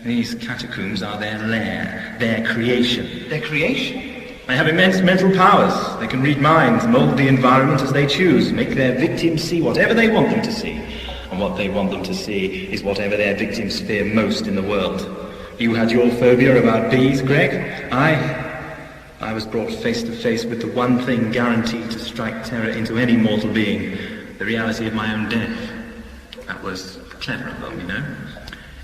These catacombs are their lair, their creation. Their creation? They have immense mental powers. They can read minds, mold the environment as they choose, make their victims see whatever they want them to see. And what they want them to see is whatever their victims fear most in the world. You had your phobia about bees, Greg. I was brought face to face with the one thing guaranteed to strike terror into any mortal being, the reality of my own death. That was clever of them, you know.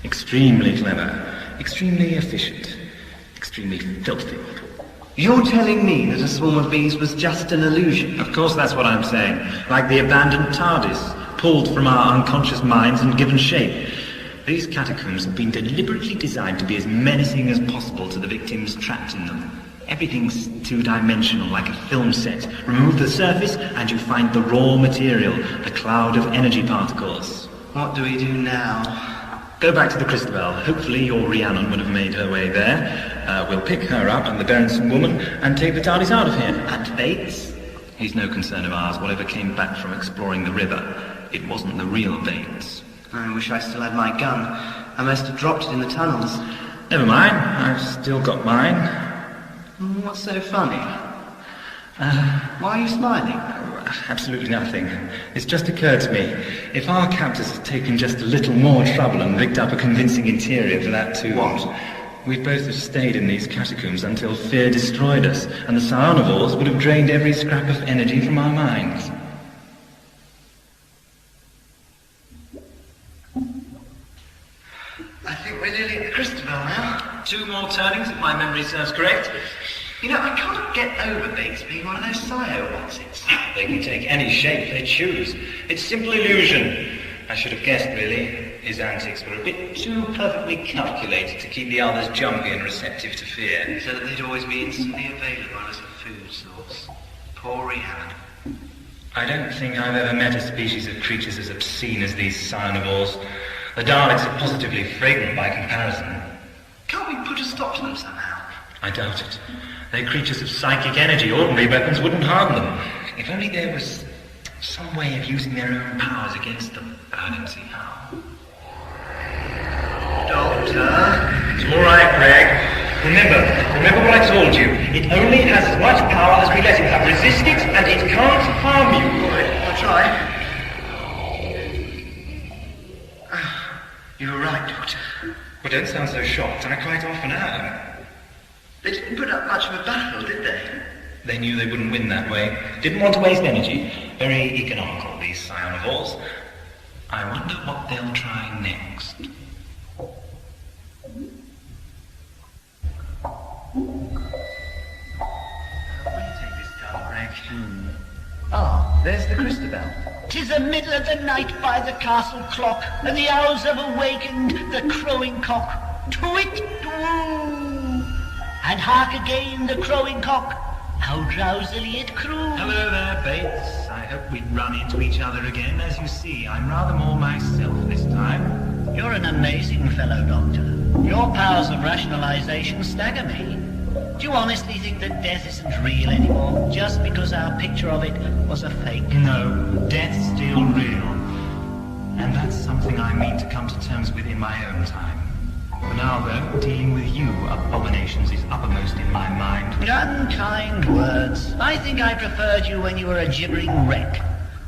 Extremely clever, extremely efficient, extremely filthy. You're telling me that a swarm of bees was just an illusion? Of course that's what I'm saying. Like the abandoned TARDIS, pulled from our unconscious minds and given shape. These catacombs have been deliberately designed to be as menacing as possible to the victims trapped in them. Everything's two-dimensional, like a film set. Remove the surface and you find the raw material, the cloud of energy particles. What do we do now? Go back to the Christabel. Hopefully your Rhiannon would have made her way there. We'll pick her up and the Berenson woman and take the TARDIS out of here. And Bates? He's no concern of ours. Whatever came back from exploring the river, it wasn't the real Bates. I wish I still had my gun. I must have dropped it in the tunnels. Never mind. I've still got mine. What's so funny? Why are you smiling? Absolutely nothing. It's just occurred to me, if our captors had taken just a little more trouble and rigged up a convincing interior for that too... What? We'd both have stayed in these catacombs until fear destroyed us, and the Psionivores would have drained every scrap of energy from our minds. I think we're nearly at the Christabel now. 2 more turnings, if my memory serves correct. You know, I can't get over Bates being one of those psy-ones. They can take any shape they choose. It's simple illusion. I should have guessed, really. His antics were a bit too perfectly calculated to keep the others jumpy and receptive to fear. So that they'd always be instantly available as a food source. Poor Rhiannon. I don't think I've ever met a species of creatures as obscene as these Psionivores. The Daleks are positively fragrant by comparison. Can't we put a stop to them somehow? I doubt it. They're creatures of psychic energy. Ordinary weapons wouldn't harm them. If only there was some way of using their own powers against them. But I don't see how. Doctor? It's all right, Greg. Remember what I told you. It only has as much power as we let it have. Resist it, and it can't harm you. All right, I'll try. You were right, Doctor. Well, don't sound so shocked. I quite often am. They didn't put up much of a battle, did they? They knew they wouldn't win that way. Didn't want to waste energy. Very economical, these Psionivores. I wonder what they'll try next. Where do you take this gun, Greg? Ah, there's the Christabel. 'Tis the middle of the night by the castle clock, and the owls have awakened the crowing cock. Twit, twoo! And hark again the crowing cock, how drowsily it crews. Hello there, Bates. I hope we'd run into each other again. As you see, I'm rather more myself this time. You're an amazing fellow, Doctor. Your powers of rationalization stagger me. Do you honestly think that death isn't real anymore, just because our picture of it was a fake? No, death's still real. And that's something I mean to come to terms with in my own time. For now, though, dealing with you, abominations, is uppermost in my mind. Unkind words. I think I preferred you when you were a gibbering wreck.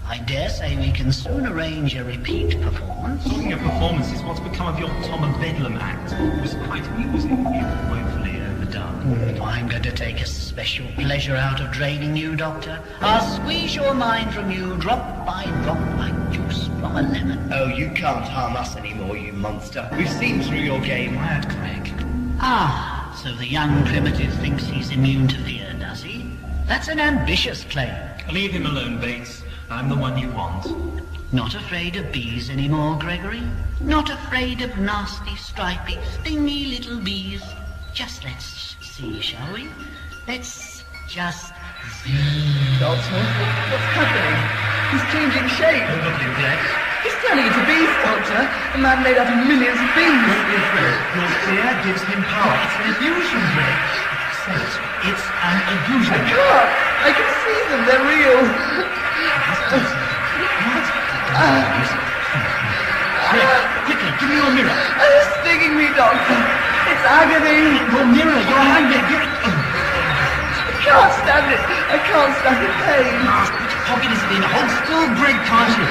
I dare say we can soon arrange a repeat performance. Talking of performances, what's become of your Tom and Bedlam act? It was quite amusing, if woefully overdone. I'm going to take a special pleasure out of draining you, Doctor. I'll squeeze your mind from you drop by drop like juice from a lemon. Oh, you can't harm us anymore, you monster. We've seen through your game. Quiet, Craig. Ah, so the young primitive thinks he's immune to fear, does he? That's an ambitious claim. Leave him alone, Bates. I'm the one you want. Not afraid of bees anymore, Gregory? Not afraid of nasty, stripy, stingy little bees? Just let's see, shall we? Let's just Doctor, what's happening? He's changing shape. Don't look at him, Greg. He's turning into bees, Doctor. A man made out of millions of bees. Don't be afraid. Your fear gives him power. It's an illusion, Greg. Say it. It's an illusion. I can see them. They're real. Greg, quickly, give me your mirror. It's stinging me, Doctor. It's agony. Your mirror, your handbag. I can't stand it. I can't stand the pain. Which pocket is it in? Hold still, Greg, can't you?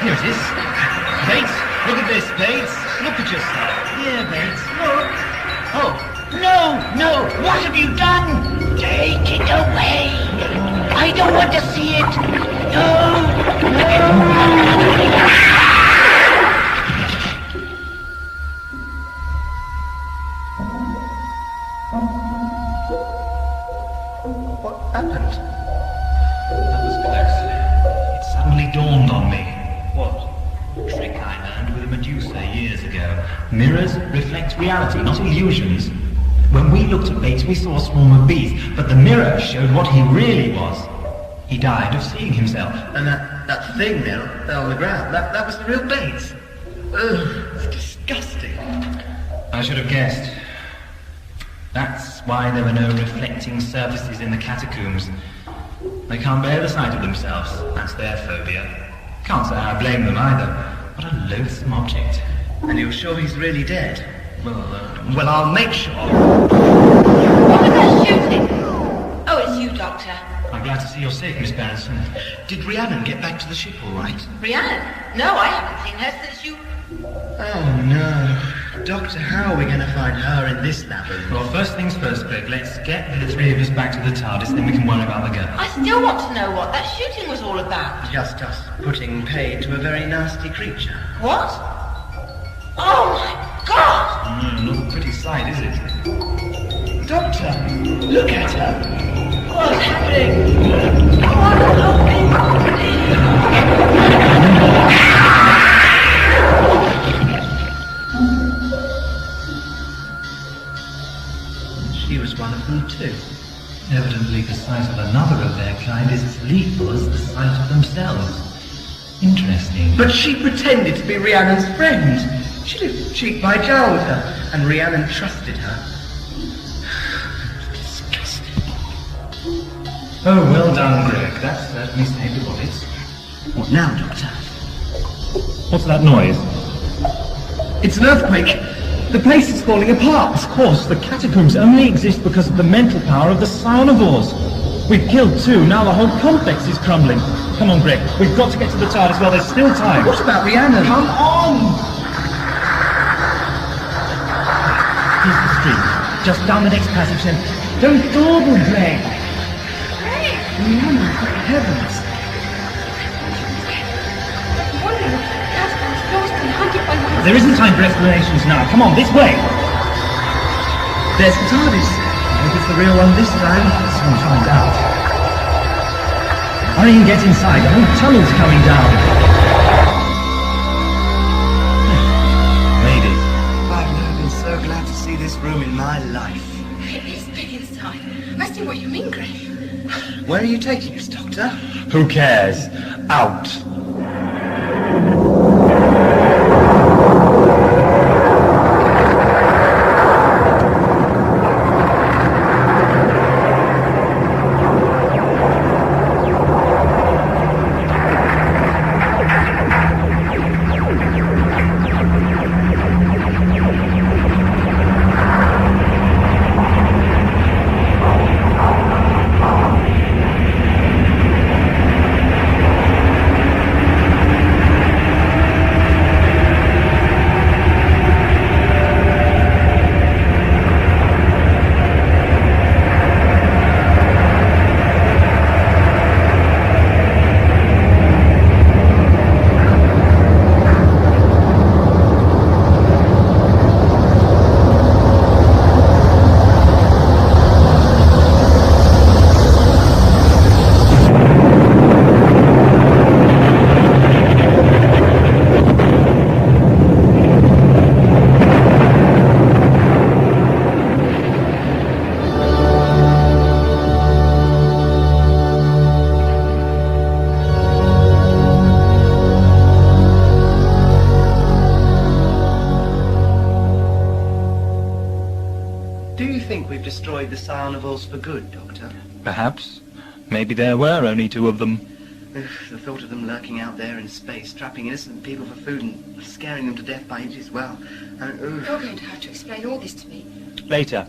Here it is. Bates, look at this, Bates. Look at yourself. Here, Bates, look. Oh, no, what have you done? Take it away. I don't want to see it. No. What happened? That was close. It suddenly dawned on me. What? A trick I learned with a Medusa years ago. Mirrors reflect reality, not illusions. When we looked at Bates, we saw a swarm of bees, but the mirror showed what he really was. He died of seeing himself. And that thing there on the ground, that was the real Bates. Ugh, it's disgusting. I should have guessed. That's why there were no reflecting surfaces in the catacombs. They can't bear the sight of themselves. That's their phobia. Can't say I blame them either. What a loathsome object. And you're sure he's really dead? Well, I'll make sure. What was that shooting? Oh, it's you, Doctor. I'm glad to see you're safe, Miss Berenson. Did Rhiannon get back to the ship all right? Rhiannon? No, I haven't seen her since you... Oh, no. Doctor, how are we going to find her in this labyrinth? Well, first things first, Greg. Let's get the three of us back to the TARDIS, then we can worry about the girl. I still want to know what that shooting was all about. Just us putting paid to a very nasty creature. What? Oh, my God! Not a pretty sight, is it? Doctor, look at her. What's happening? Come on, help me, She was one of them too. Evidently the sight of another of their kind is as lethal as the sight of themselves. Interesting. But she pretended to be Rhiannon's friend. She lived cheek by jowl with her, and Rhiannon trusted her. Disgusting. Oh, well done, Greg. That certainly saved the bullets. What now, Doctor? What's that noise? It's an earthquake. The place is falling apart. Of course, the catacombs only exist because of the mental power of the psionovores. We've killed two, now the whole complex is crumbling. Come on, Greg, we've got to get to the TARDIS while there's still time. What about Rhiannon? Come on! Here's the street. Just down the next passage then. Don't dawdle, Greg. Hey! Heavens. I'm wondering if Casper's lost and hunted by my... There isn't time for explanations now. Come on, this way. There's the TARDIS. I hope it's the real one this time. Let's soon find out. Hurry and get inside. The whole tunnel's coming down. Made it. I've never been so glad to see this room in my life. It is big inside. I see what you mean, Greg. Where are you taking us, Doctor? Who cares? Out. carnivals for good, Doctor. Perhaps. Maybe there were only 2 of them. The thought of them lurking out there in space, trapping innocent people for food and scaring them to death by inches, well... You're going to have to explain all this to me. Later.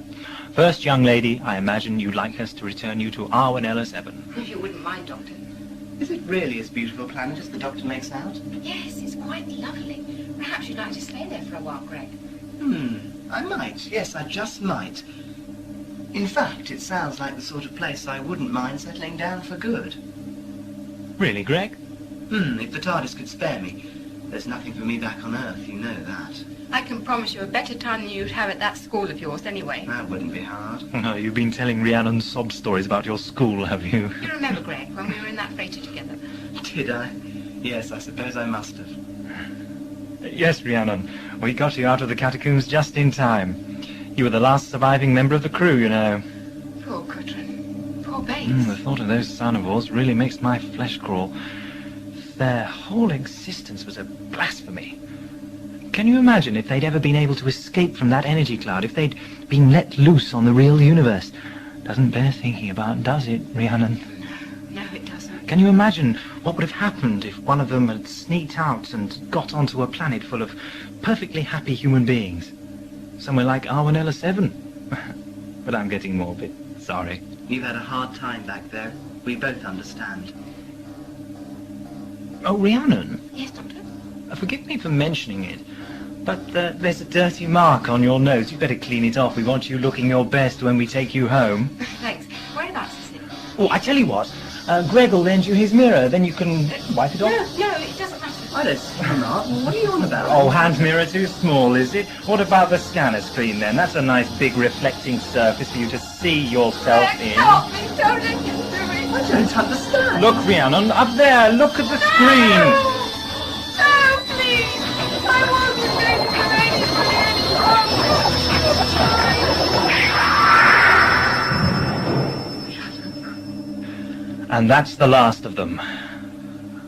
First, young lady, I imagine you'd like us to return you to R1L7. If you wouldn't mind, Doctor. Is it really as beautiful a planet as the Doctor makes out? Yes, it's quite lovely. Perhaps you'd like to stay there for a while, Greg. I might. Yes, I just might. In fact, it sounds like the sort of place I wouldn't mind settling down for good. Really, Greg? If the TARDIS could spare me. There's nothing for me back on Earth, you know that. I can promise you a better time than you'd have at that school of yours anyway. That wouldn't be hard. No, you've been telling Rhiannon sob stories about your school, have you? You remember, Greg, when we were in that freighter together? Did I? Yes, I suppose I must have. Yes, Rhiannon. We got you out of the catacombs just in time. You were the last surviving member of the crew, you know. Poor Gudrun. Poor babes. The thought of those carnivores really makes my flesh crawl. Their whole existence was a blasphemy. Can you imagine if they'd ever been able to escape from that energy cloud, if they'd been let loose on the real universe? Doesn't bear thinking about, does it, Rhiannon? No, it doesn't. Can you imagine what would have happened if one of them had sneaked out and got onto a planet full of perfectly happy human beings? Somewhere like R1L7? But I'm getting morbid. Sorry. You've had a hard time back there. We both understand. Oh, Rhiannon. Yes, Doctor? Forgive me for mentioning it, but there's a dirty mark on your nose. You'd better clean it off. We want you looking your best when we take you home. Thanks. Whereabouts is it? Oh, I tell you what. Greg will lend you his mirror. Then you can wipe it off. No, it doesn't matter. I don't see a mark. What are you on about? Oh, hand mirror too small, is it? What about the scanner screen, then? That's a nice big reflecting surface for you to see yourself Greg, in. stop me! Don't let him do it! I don't understand. Look, Rhiannon, up there. Look at the screen. No, please! I won't be made to And that's the last of them.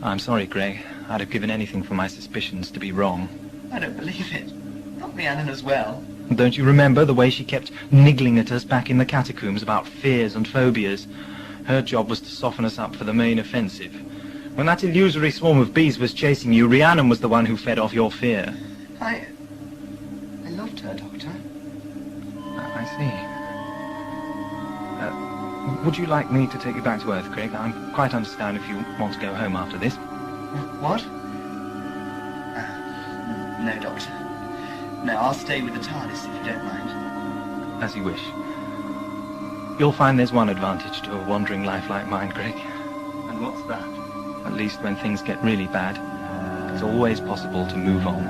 I'm sorry, Greg. I'd have given anything for my suspicions to be wrong. I don't believe it. Not Rhiannon as well. Don't you remember the way she kept niggling at us back in the catacombs about fears and phobias? Her job was to soften us up for the main offensive. When that illusory swarm of bees was chasing you, Rhiannon was the one who fed off your fear. I loved her, Doctor. I see. Would you like me to take you back to Earth, Greg? I quite understand if you want to go home after this. What? No, Doctor. No, I'll stay with the TARDIS if you don't mind. As you wish. You'll find there's one advantage to a wandering life like mine, Greg. And what's that? At least when things get really bad, it's always possible to move on.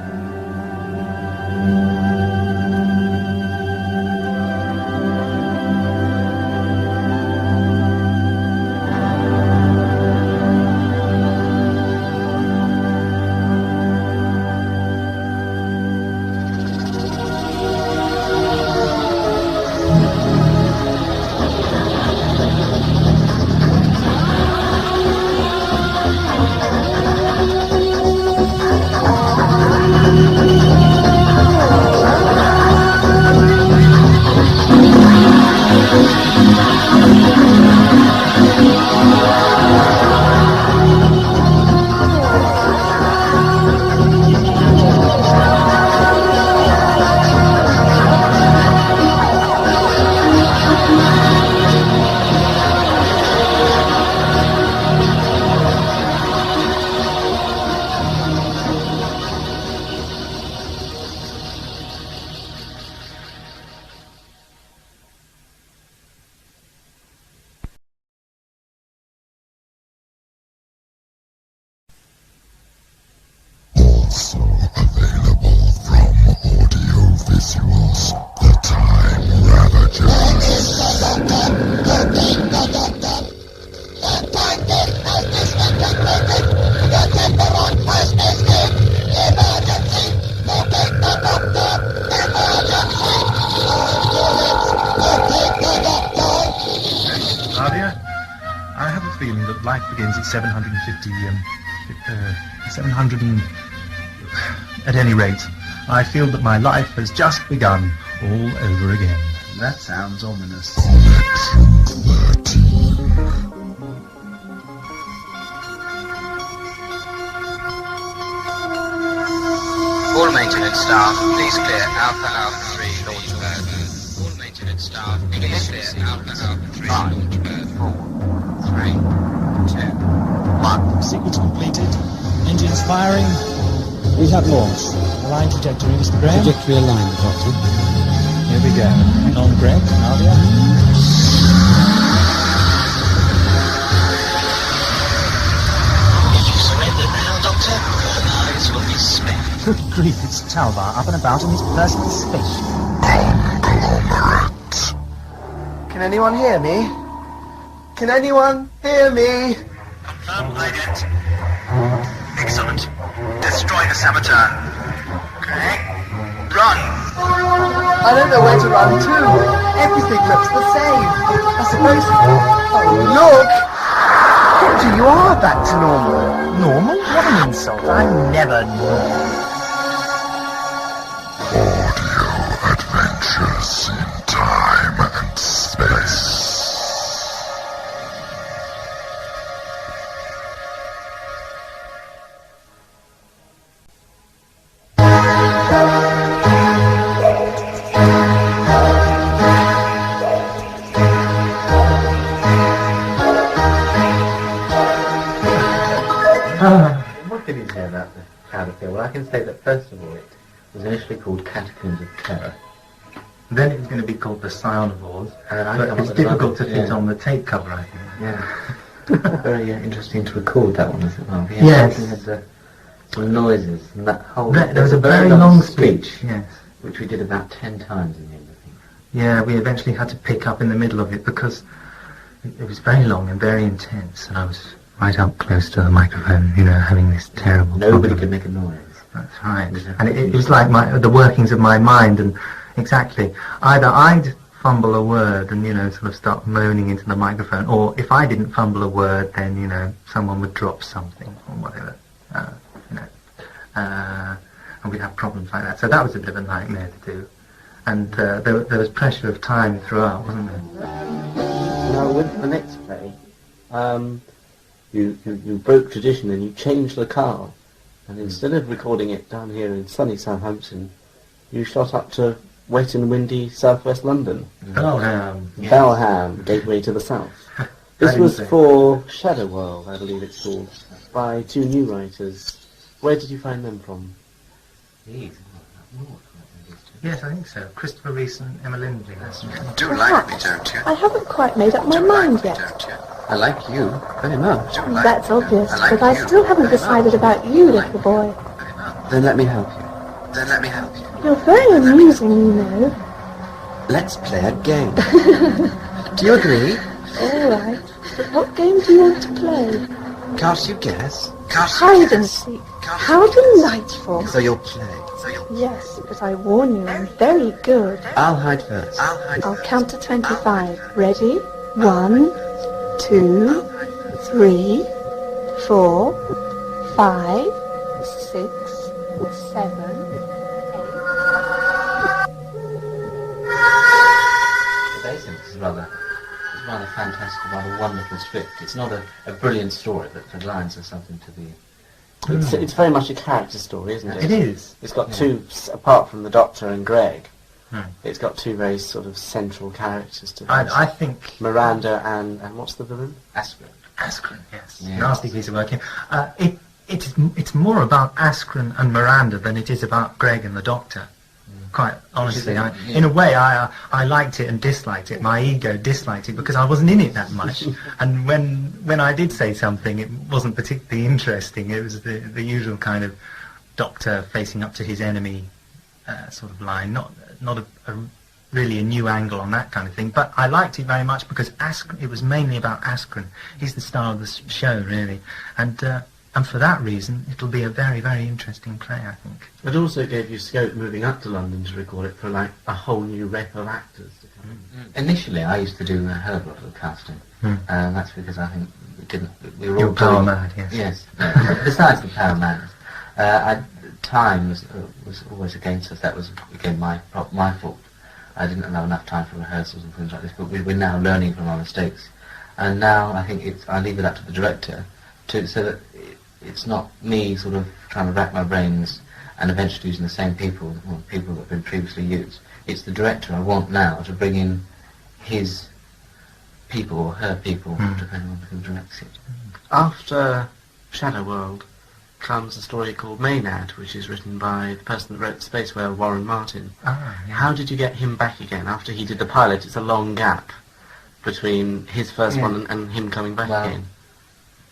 Also available from audiovisuals, The Time Ravagers. Nadia, I have a feeling that life begins at 700 and... At any rate, I feel that my life has just begun all over again. That sounds ominous. maintenance staff, please clear Alpha Alpha 3 launch pad. All maintenance staff, please clear Alpha Alpha 3 launch pad. 4, 3, 2, 1. Sequence completed. Engines firing. We have launch. Align trajectory, Mr. Graham. Trajectory aligned, Doctor. Here we go. Hang on, Greg. Nadia. If you surrender now, Doctor, your lives will be spared. Good grief, it's Talvar up and about in his personal spaceship. Conglomerate. Can anyone hear me? Can anyone hear me? Confirm ident. Excellent. Destroy the saboteur. Greg, run! I don't know where to run to. Everything looks the same. I suppose... Oh, look! Doctor, you are back to normal. Normal? What an insult. I'm never normal. Audio adventures in time and space. What can you say about the Caterpillar? Well, I can say that first of all, it was initially called Catacombs of Terror. Then it was going to be called the Cyanivores, And I but come it's up with difficult to another- fit on the tape cover, I think. Yeah. Very interesting to record that one as well. Yeah, Yes. We had some noises and that whole... There was a very long speech, yes. which we did about 10 times in the end, I think. Yeah, we eventually had to pick up in the middle of it because it was very long and very intense, and I was right up close to the microphone, you know, having this terrible Nobody problem. could make a noise. That's right. And it was like the workings of my mind, and exactly, either I'd fumble a word and, you know, sort of start moaning into the microphone, or if I didn't fumble a word, then, you know, someone would drop something or whatever, you know, and we'd have problems like that. So that was a bit of a nightmare to do. And there was pressure of time throughout, wasn't there? Now, with the next play, you broke tradition and you changed the car. And instead of recording it down here in sunny Southampton, you shot up to wet and windy southwest London. Belham. Belham, gateway to the south. This was for Shadow World, I believe it's called, by two new writers. Where did you find them from? Yes, I think so. Christopher Reese and Emma Lindley. That's right. Do like me, don't you? I haven't quite made up my mind yet. I like you very much. That's obvious, but I still haven't decided about you, little boy. Then let me help you. Then let me help you. You're very amusing, you know. Let's play a game. Do you agree? All right. But what game do you want to play? Can't you guess? Hide and seek. How delightful. So you'll play. Yes, but I warn you, I'm very good. I'll hide first. I'll count to 25. Ready? 1, 2, 3, 4, 5, 6, 7, 8. This is rather fantastic, rather wonderful script. It's not a brilliant story, but the lines are something to be... It's very much a character story, isn't it? It is. It's got two, apart from the Doctor and Greg, Hmm. it's got two very sort of central characters to it. I think... Miranda and what's the villain? Askren, yes. Yes. Nasty piece of work. It's more about Askren and Miranda than it is about Greg and the Doctor. Quite honestly, in a way, I liked it and disliked it. My ego disliked it because I wasn't in it that much. And when I did say something, it wasn't particularly interesting. It was the usual kind of Doctor facing up to his enemy sort of line. Not really a new angle on that kind of thing. But I liked it very much because it was mainly about Askren. He's the star of the show, really. And for that reason, it'll be a very, very interesting play, I think. It also gave you scope moving up to London to record it for like a whole new rep of actors to come in. Initially, I used to do a hell of a lot of the casting, and that's because I think we were all You're power mad, yes. Yes. Besides the power madness, time was always against us. That was again my fault. I didn't have enough time for rehearsals and things like this. But we're now learning from our mistakes, and now I think I leave it up to the director so that it's not me sort of trying to rack my brains and eventually using the same people, or people that have been previously used. It's the director I want now to bring in his people or her people, depending on who directs it. After Shadow World comes a story called Maynard, which is written by the person that wrote Space Whale, Warren Martin. How did you get him back again after he did the pilot? It's a long gap between his first one and him coming back again.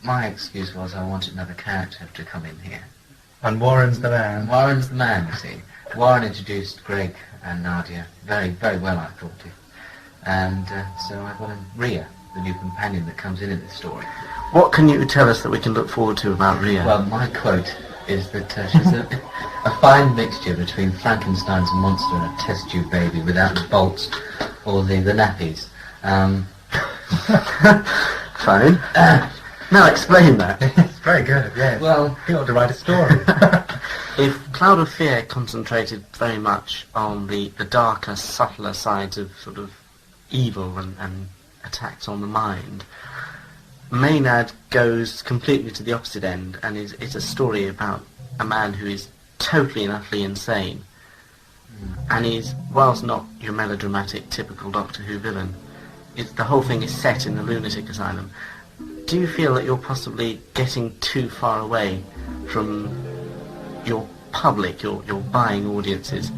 My excuse was I wanted another character to come in here. And Warren's the man. Warren's the man, you see. Warren introduced Greg and Nadia very, very well, I thought. And so I got in Rhea, the new companion that comes in this story. What can you tell us that we can look forward to about Rhea? Well, my quote is that she's a fine mixture between Frankenstein's monster and a test tube baby without the bolts or the nappies. Fine. Now explain that. It's very good, yes. Well, he ought to write a story. If Cloud of Fear concentrated very much on the darker, subtler sides of sort of evil and attacks on the mind, Maynard goes completely to the opposite end, and it's a story about a man who is totally and utterly insane, and is, whilst not your melodramatic, typical Doctor Who villain, the whole thing is set in the lunatic asylum. Do you feel that you're possibly getting too far away from your public, your buying audience's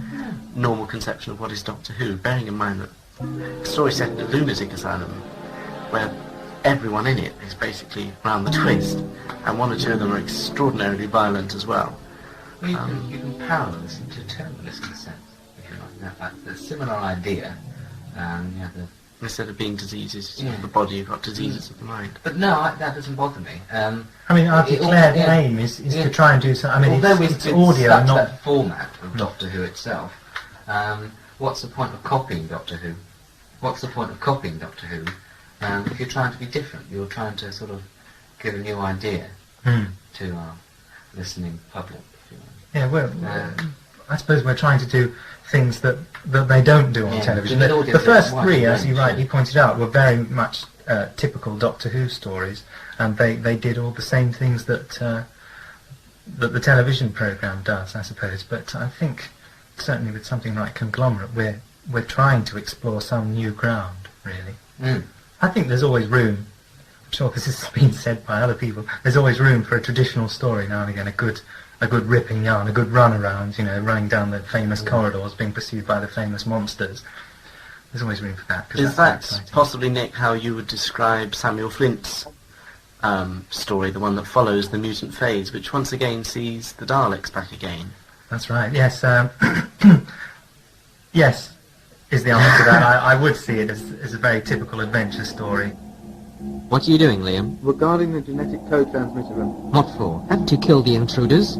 normal conception of what is Doctor Who, bearing in mind that the story set in a lunatic asylum where everyone in it is basically round the twist, and one or two of them are extraordinarily violent as well? Well, you can parallel this into terminalist in a sense, if you like. That's a similar idea. Instead of being diseases of the body, you've got diseases of the mind. But no, that doesn't bother me. I mean, our declared aim is to try and do something. I mean, although it's we've audio, such not that format of Doctor Who itself. What's the point of copying Doctor Who? What's the point of copying Doctor Who? If you're trying to be different, you're trying to sort of give a new idea to our listening public. If you like. Yeah, I suppose we're trying to do things that they don't do on television. The first three, as you rightly pointed out, were very much typical Doctor Who stories, and they did all the same things that the television programme does, I suppose. But I think certainly with something like Conglomerate, we're trying to explore some new ground, really. I think there's always room. I'm sure this has been said by other people. There's always room for a traditional story now and again, a good ripping yarn, a good run around, running down the famous corridors, being pursued by the famous monsters. There's always room for that. Is that possibly, Nick, how you would describe Samuel Flint's story, the one that follows the mutant phase, which once again sees the Daleks back again? That's right, yes. Yes, is the answer to that. I would see it as a very typical adventure story. What are you doing, Liam? Regarding the genetic code transmitter room. What for? Haven't you killed the intruders?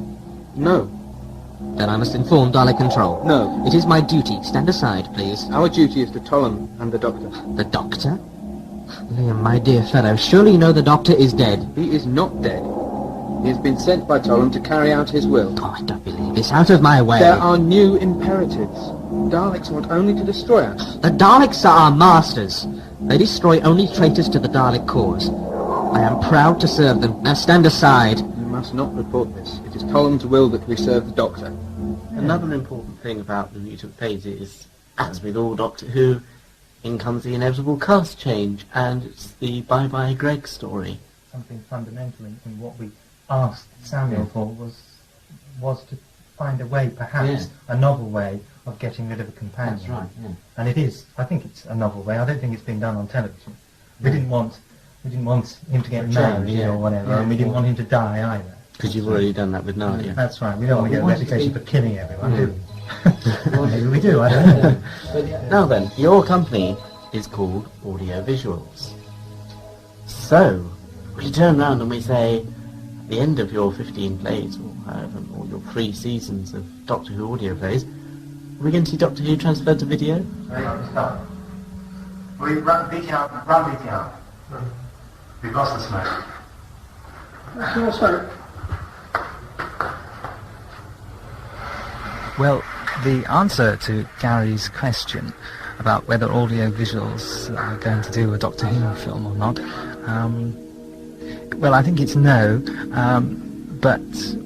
No. Then I must inform Dalek Control. No. It is my duty. Stand aside, please. Our duty is to Tollum and the Doctor. The Doctor? Liam, my dear fellow, surely you know the Doctor is dead. He is not dead. He has been sent by Tollum to carry out his will. Oh, I don't believe this. Out of my way. There are new imperatives. Daleks want only to destroy us. The Daleks are our masters. They destroy only traitors to the Dalek cause. I am proud to serve them. Now stand aside. You must not report this. It is Tollum's will that we serve the Doctor. Another important thing about the mutant phase is, as with all Doctor Who, in comes the inevitable cast change, and it's the Bye-Bye Greg story. Something fundamental in what we asked Samuel for was to find a way, perhaps a novel way, of getting rid of a companion. That's right, And it is. I think it's a novel way. I don't think it's been done on television. We didn't want him to get married or whatever, and we didn't want him to die either. Because you've already done that with Nadia. That's right. We don't want to get a reputation for killing everyone, do we? Well, maybe we do, I don't know. Now then, your company is called Audio Visuals. So, we turn round and we say, at the end of your 15 plays, or your 3 seasons of Doctor Who audio plays, are we going to see Doctor Who transferred to video? Stop. We run VTR. We've lost the smoke. That's your smoke. Well, the answer to Gary's question about whether audio visuals are going to do a Doctor Who film or not, well, I think it's no, but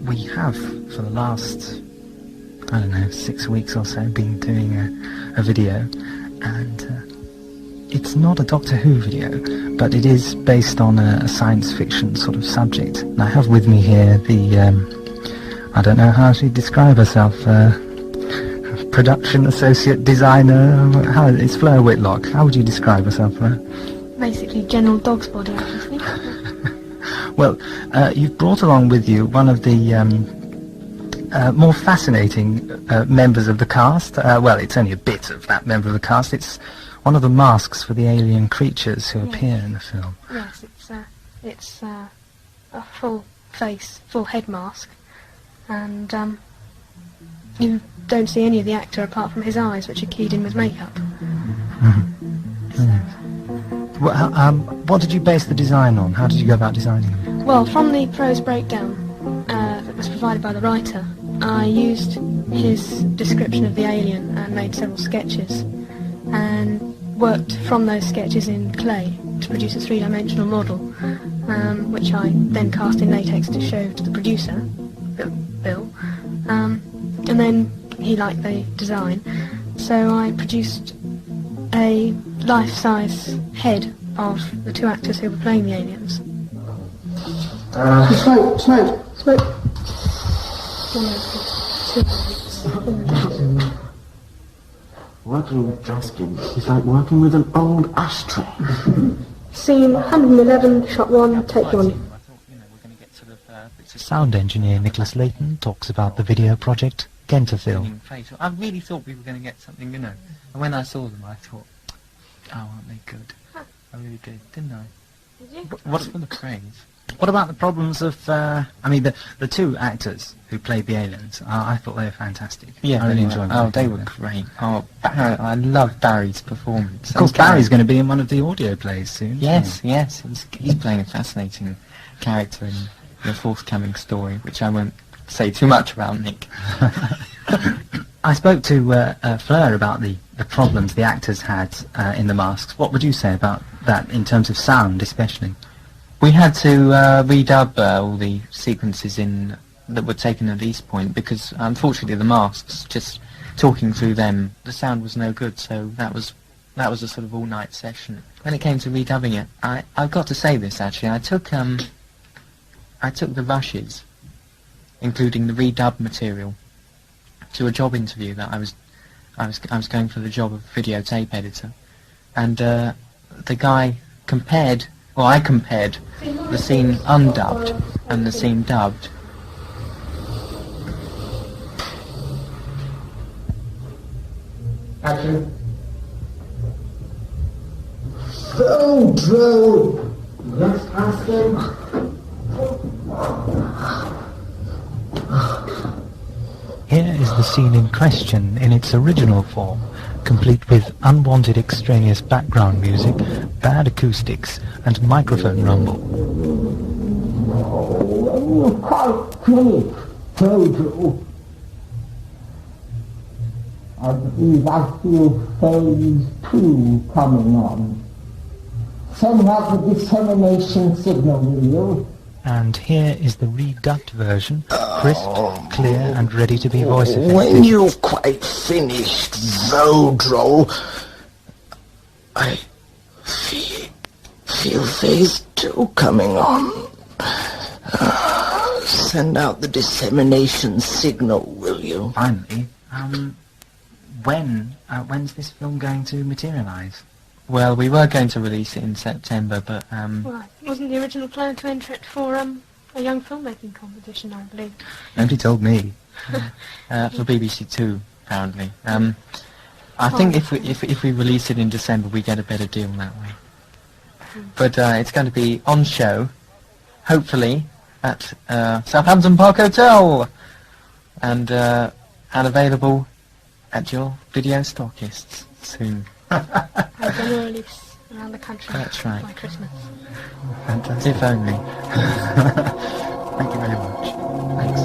we have, for the last I don't know, 6 weeks or so, been doing a video, and it's not a Doctor Who video, but it is based on a science fiction sort of subject. And I have with me here the, I don't know how she'd describe herself, production associate designer, it's Fleur Whitlock. How would you describe herself, Fleur? Basically, general dog's body, I think. Well, you've brought along with you one of the more fascinating members of the cast. Well, it's only a bit of that member of the cast. It's one of the masks for the alien creatures who appear in the film. Yes, it's a full face, full head mask, and you don't see any of the actor apart from his eyes, which are keyed in with makeup. Well, what did you base the design on? How did you go about designing it? Well, from the prose breakdown that was provided by the writer, I used his description of the alien and made several sketches, and worked from those sketches in clay to produce a three-dimensional model, which I then cast in latex to show to the producer, Bill, and then he liked the design, so I produced a life-size head of the two actors who were playing the aliens. Smoke. Working with Dreskin is like working with an old ashtray. Scene 111, shot 1, take 1. Sound engineer Nicholas Layton talks about the video project Gentafil. I really thought we were going to get something, And when I saw them, I thought, oh, aren't they good? I really did, didn't I? Did you? What's for the praise? What about the problems of, the two actors who played the aliens? I thought they were fantastic. Yeah, I really enjoyed them. Oh, they were great. Oh, I love Barry's performance. Of course, Barry's going to be in one of the audio plays soon. Yes, he's playing a fascinating character in the forthcoming story, which I won't say too much about, Nick. I spoke to Fleur about the problems the actors had in the masks. What would you say about that in terms of sound, especially? We had to redub all the sequences that were taken at East Point because, unfortunately, the masks, just talking through them, the sound was no good. So that was a sort of all-night session. When it came to redubbing it, I've got to say this actually. I took the rushes, including the redub material, to a job interview that I was going for the job of videotape editor, and the guy compared. Well, I compared the scene undubbed and the scene dubbed. Action. Drew. Yes, Aston. Here is the scene in question in its original form, complete with unwanted extraneous background music, bad acoustics, and microphone rumble. I believe I feel phase 2 coming on. Send out the dissemination signal, will you? And here is the redubbed version, crisp, clear, and ready to be voice effective. When you've quite finished, Vodro, I feel phase 2 coming on. Send out the dissemination signal, will you? Finally, when's this film going to materialise? Well, we were going to release it in September, but Well, wasn't the original plan to enter it for a young filmmaking competition, I believe? Nobody told me. For BBC Two, apparently. I think if we release it in December, we get a better deal that way. But it's going to be on show, hopefully at Southampton Park Hotel, and available at your video stockists soon. And general release around the country. That's right. By Christmas. Fantastic. If only. Thank you very much. Thanks.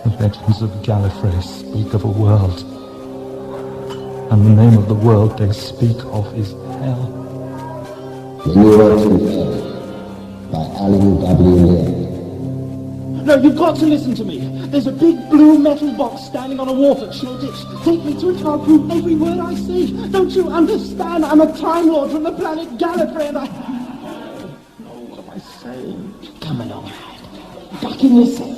The legends of Gallifrey speak of a world, and the name of the world they speak of is Hell. The New Worlds in Hell by Alan W. Lear. No, you've got to listen to me. There's a big blue metal box standing on a wharf at Shoreditch. Take me to it and I'll prove every word I say. Don't you understand? I'm a Time Lord from the planet Gallifrey and I... Oh, what am I saying? Come along, lad. Back in your cell.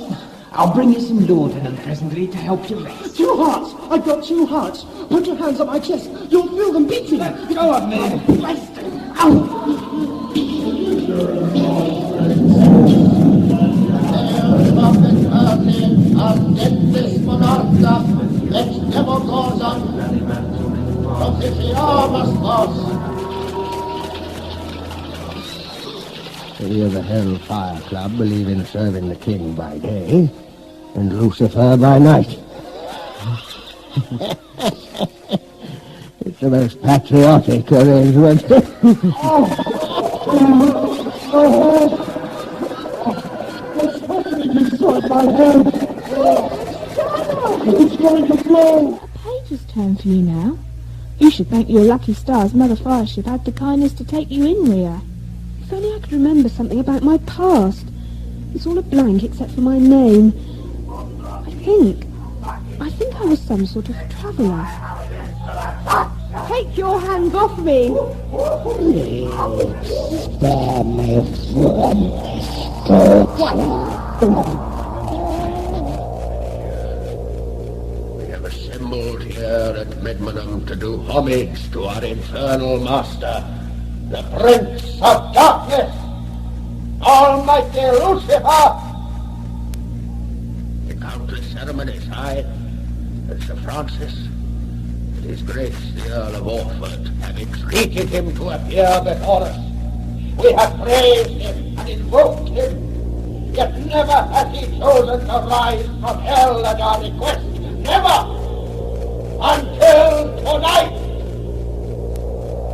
I'll bring you some laudanum presently to help you rest. 2 hearts! I've got 2 hearts. Put your hands on my chest. You'll feel them beating. Go on, man. Bless them. Ow! We of the Hellfire Club believe in serving the king by day and Lucifer by night. It's the most patriotic arrangement. Inside my head. It's going to blow. Page's turn for you now. You should thank your lucky stars Mother Fireship had the kindness to take you in, Rhea. If only I could remember something about my past. It's all a blank except for my name. I think I was some sort of traveller. Take your hands off me! Spare me from We have assembled here at Medmenham to do homage to our infernal master, the Prince of Darkness, Almighty Lucifer. The countless ceremonies I, Sir Francis, and His Grace the Earl of Orford, have entreated him to appear before us. We have praised him and invoked him, yet never has he chosen to rise from hell at our request. Never! Until tonight!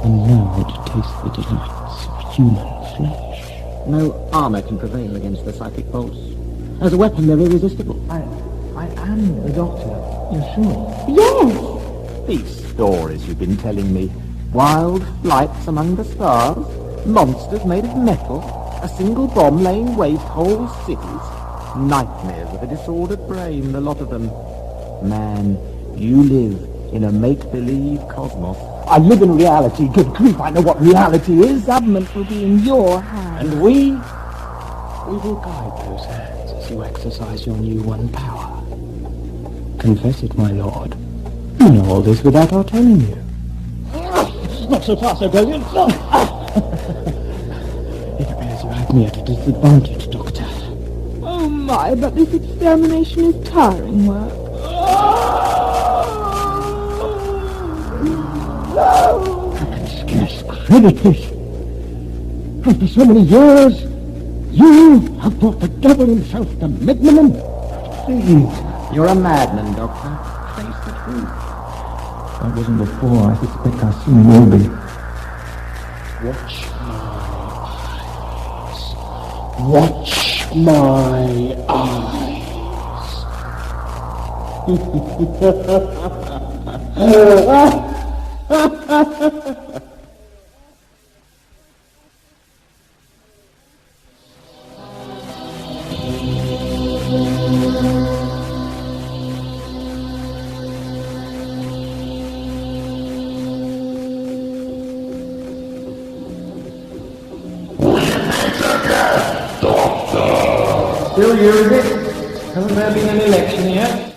And now to taste the delights of human flesh. No armour can prevail against the psychic bolts. As a weapon, they're irresistible. I am the doctor. You're sure? Yes! These stories you've been telling me. Wild flights among the stars, monsters made of metal, a single bomb laying waste whole cities. Nightmares of a disordered brain, the lot of them. Man, you live in a make-believe cosmos. I live in reality. Good grief, I know what reality is. Government will be in your hands. And we will guide those hands as you exercise your new one power. Confess it, my lord. You know all this without our telling you. Not so fast, Sir Brilliant. It appears you have me at a disadvantage, Doctor. Oh my, but this extermination is tiring work. I can scarce credit this. After so many years, you have brought the devil himself to Medmenham. Please, you're a madman, Doctor. Face the truth. I wasn't before. I suspect I soon will be. Watch my eyes. Still you, is it? Hasn't there been an election yet?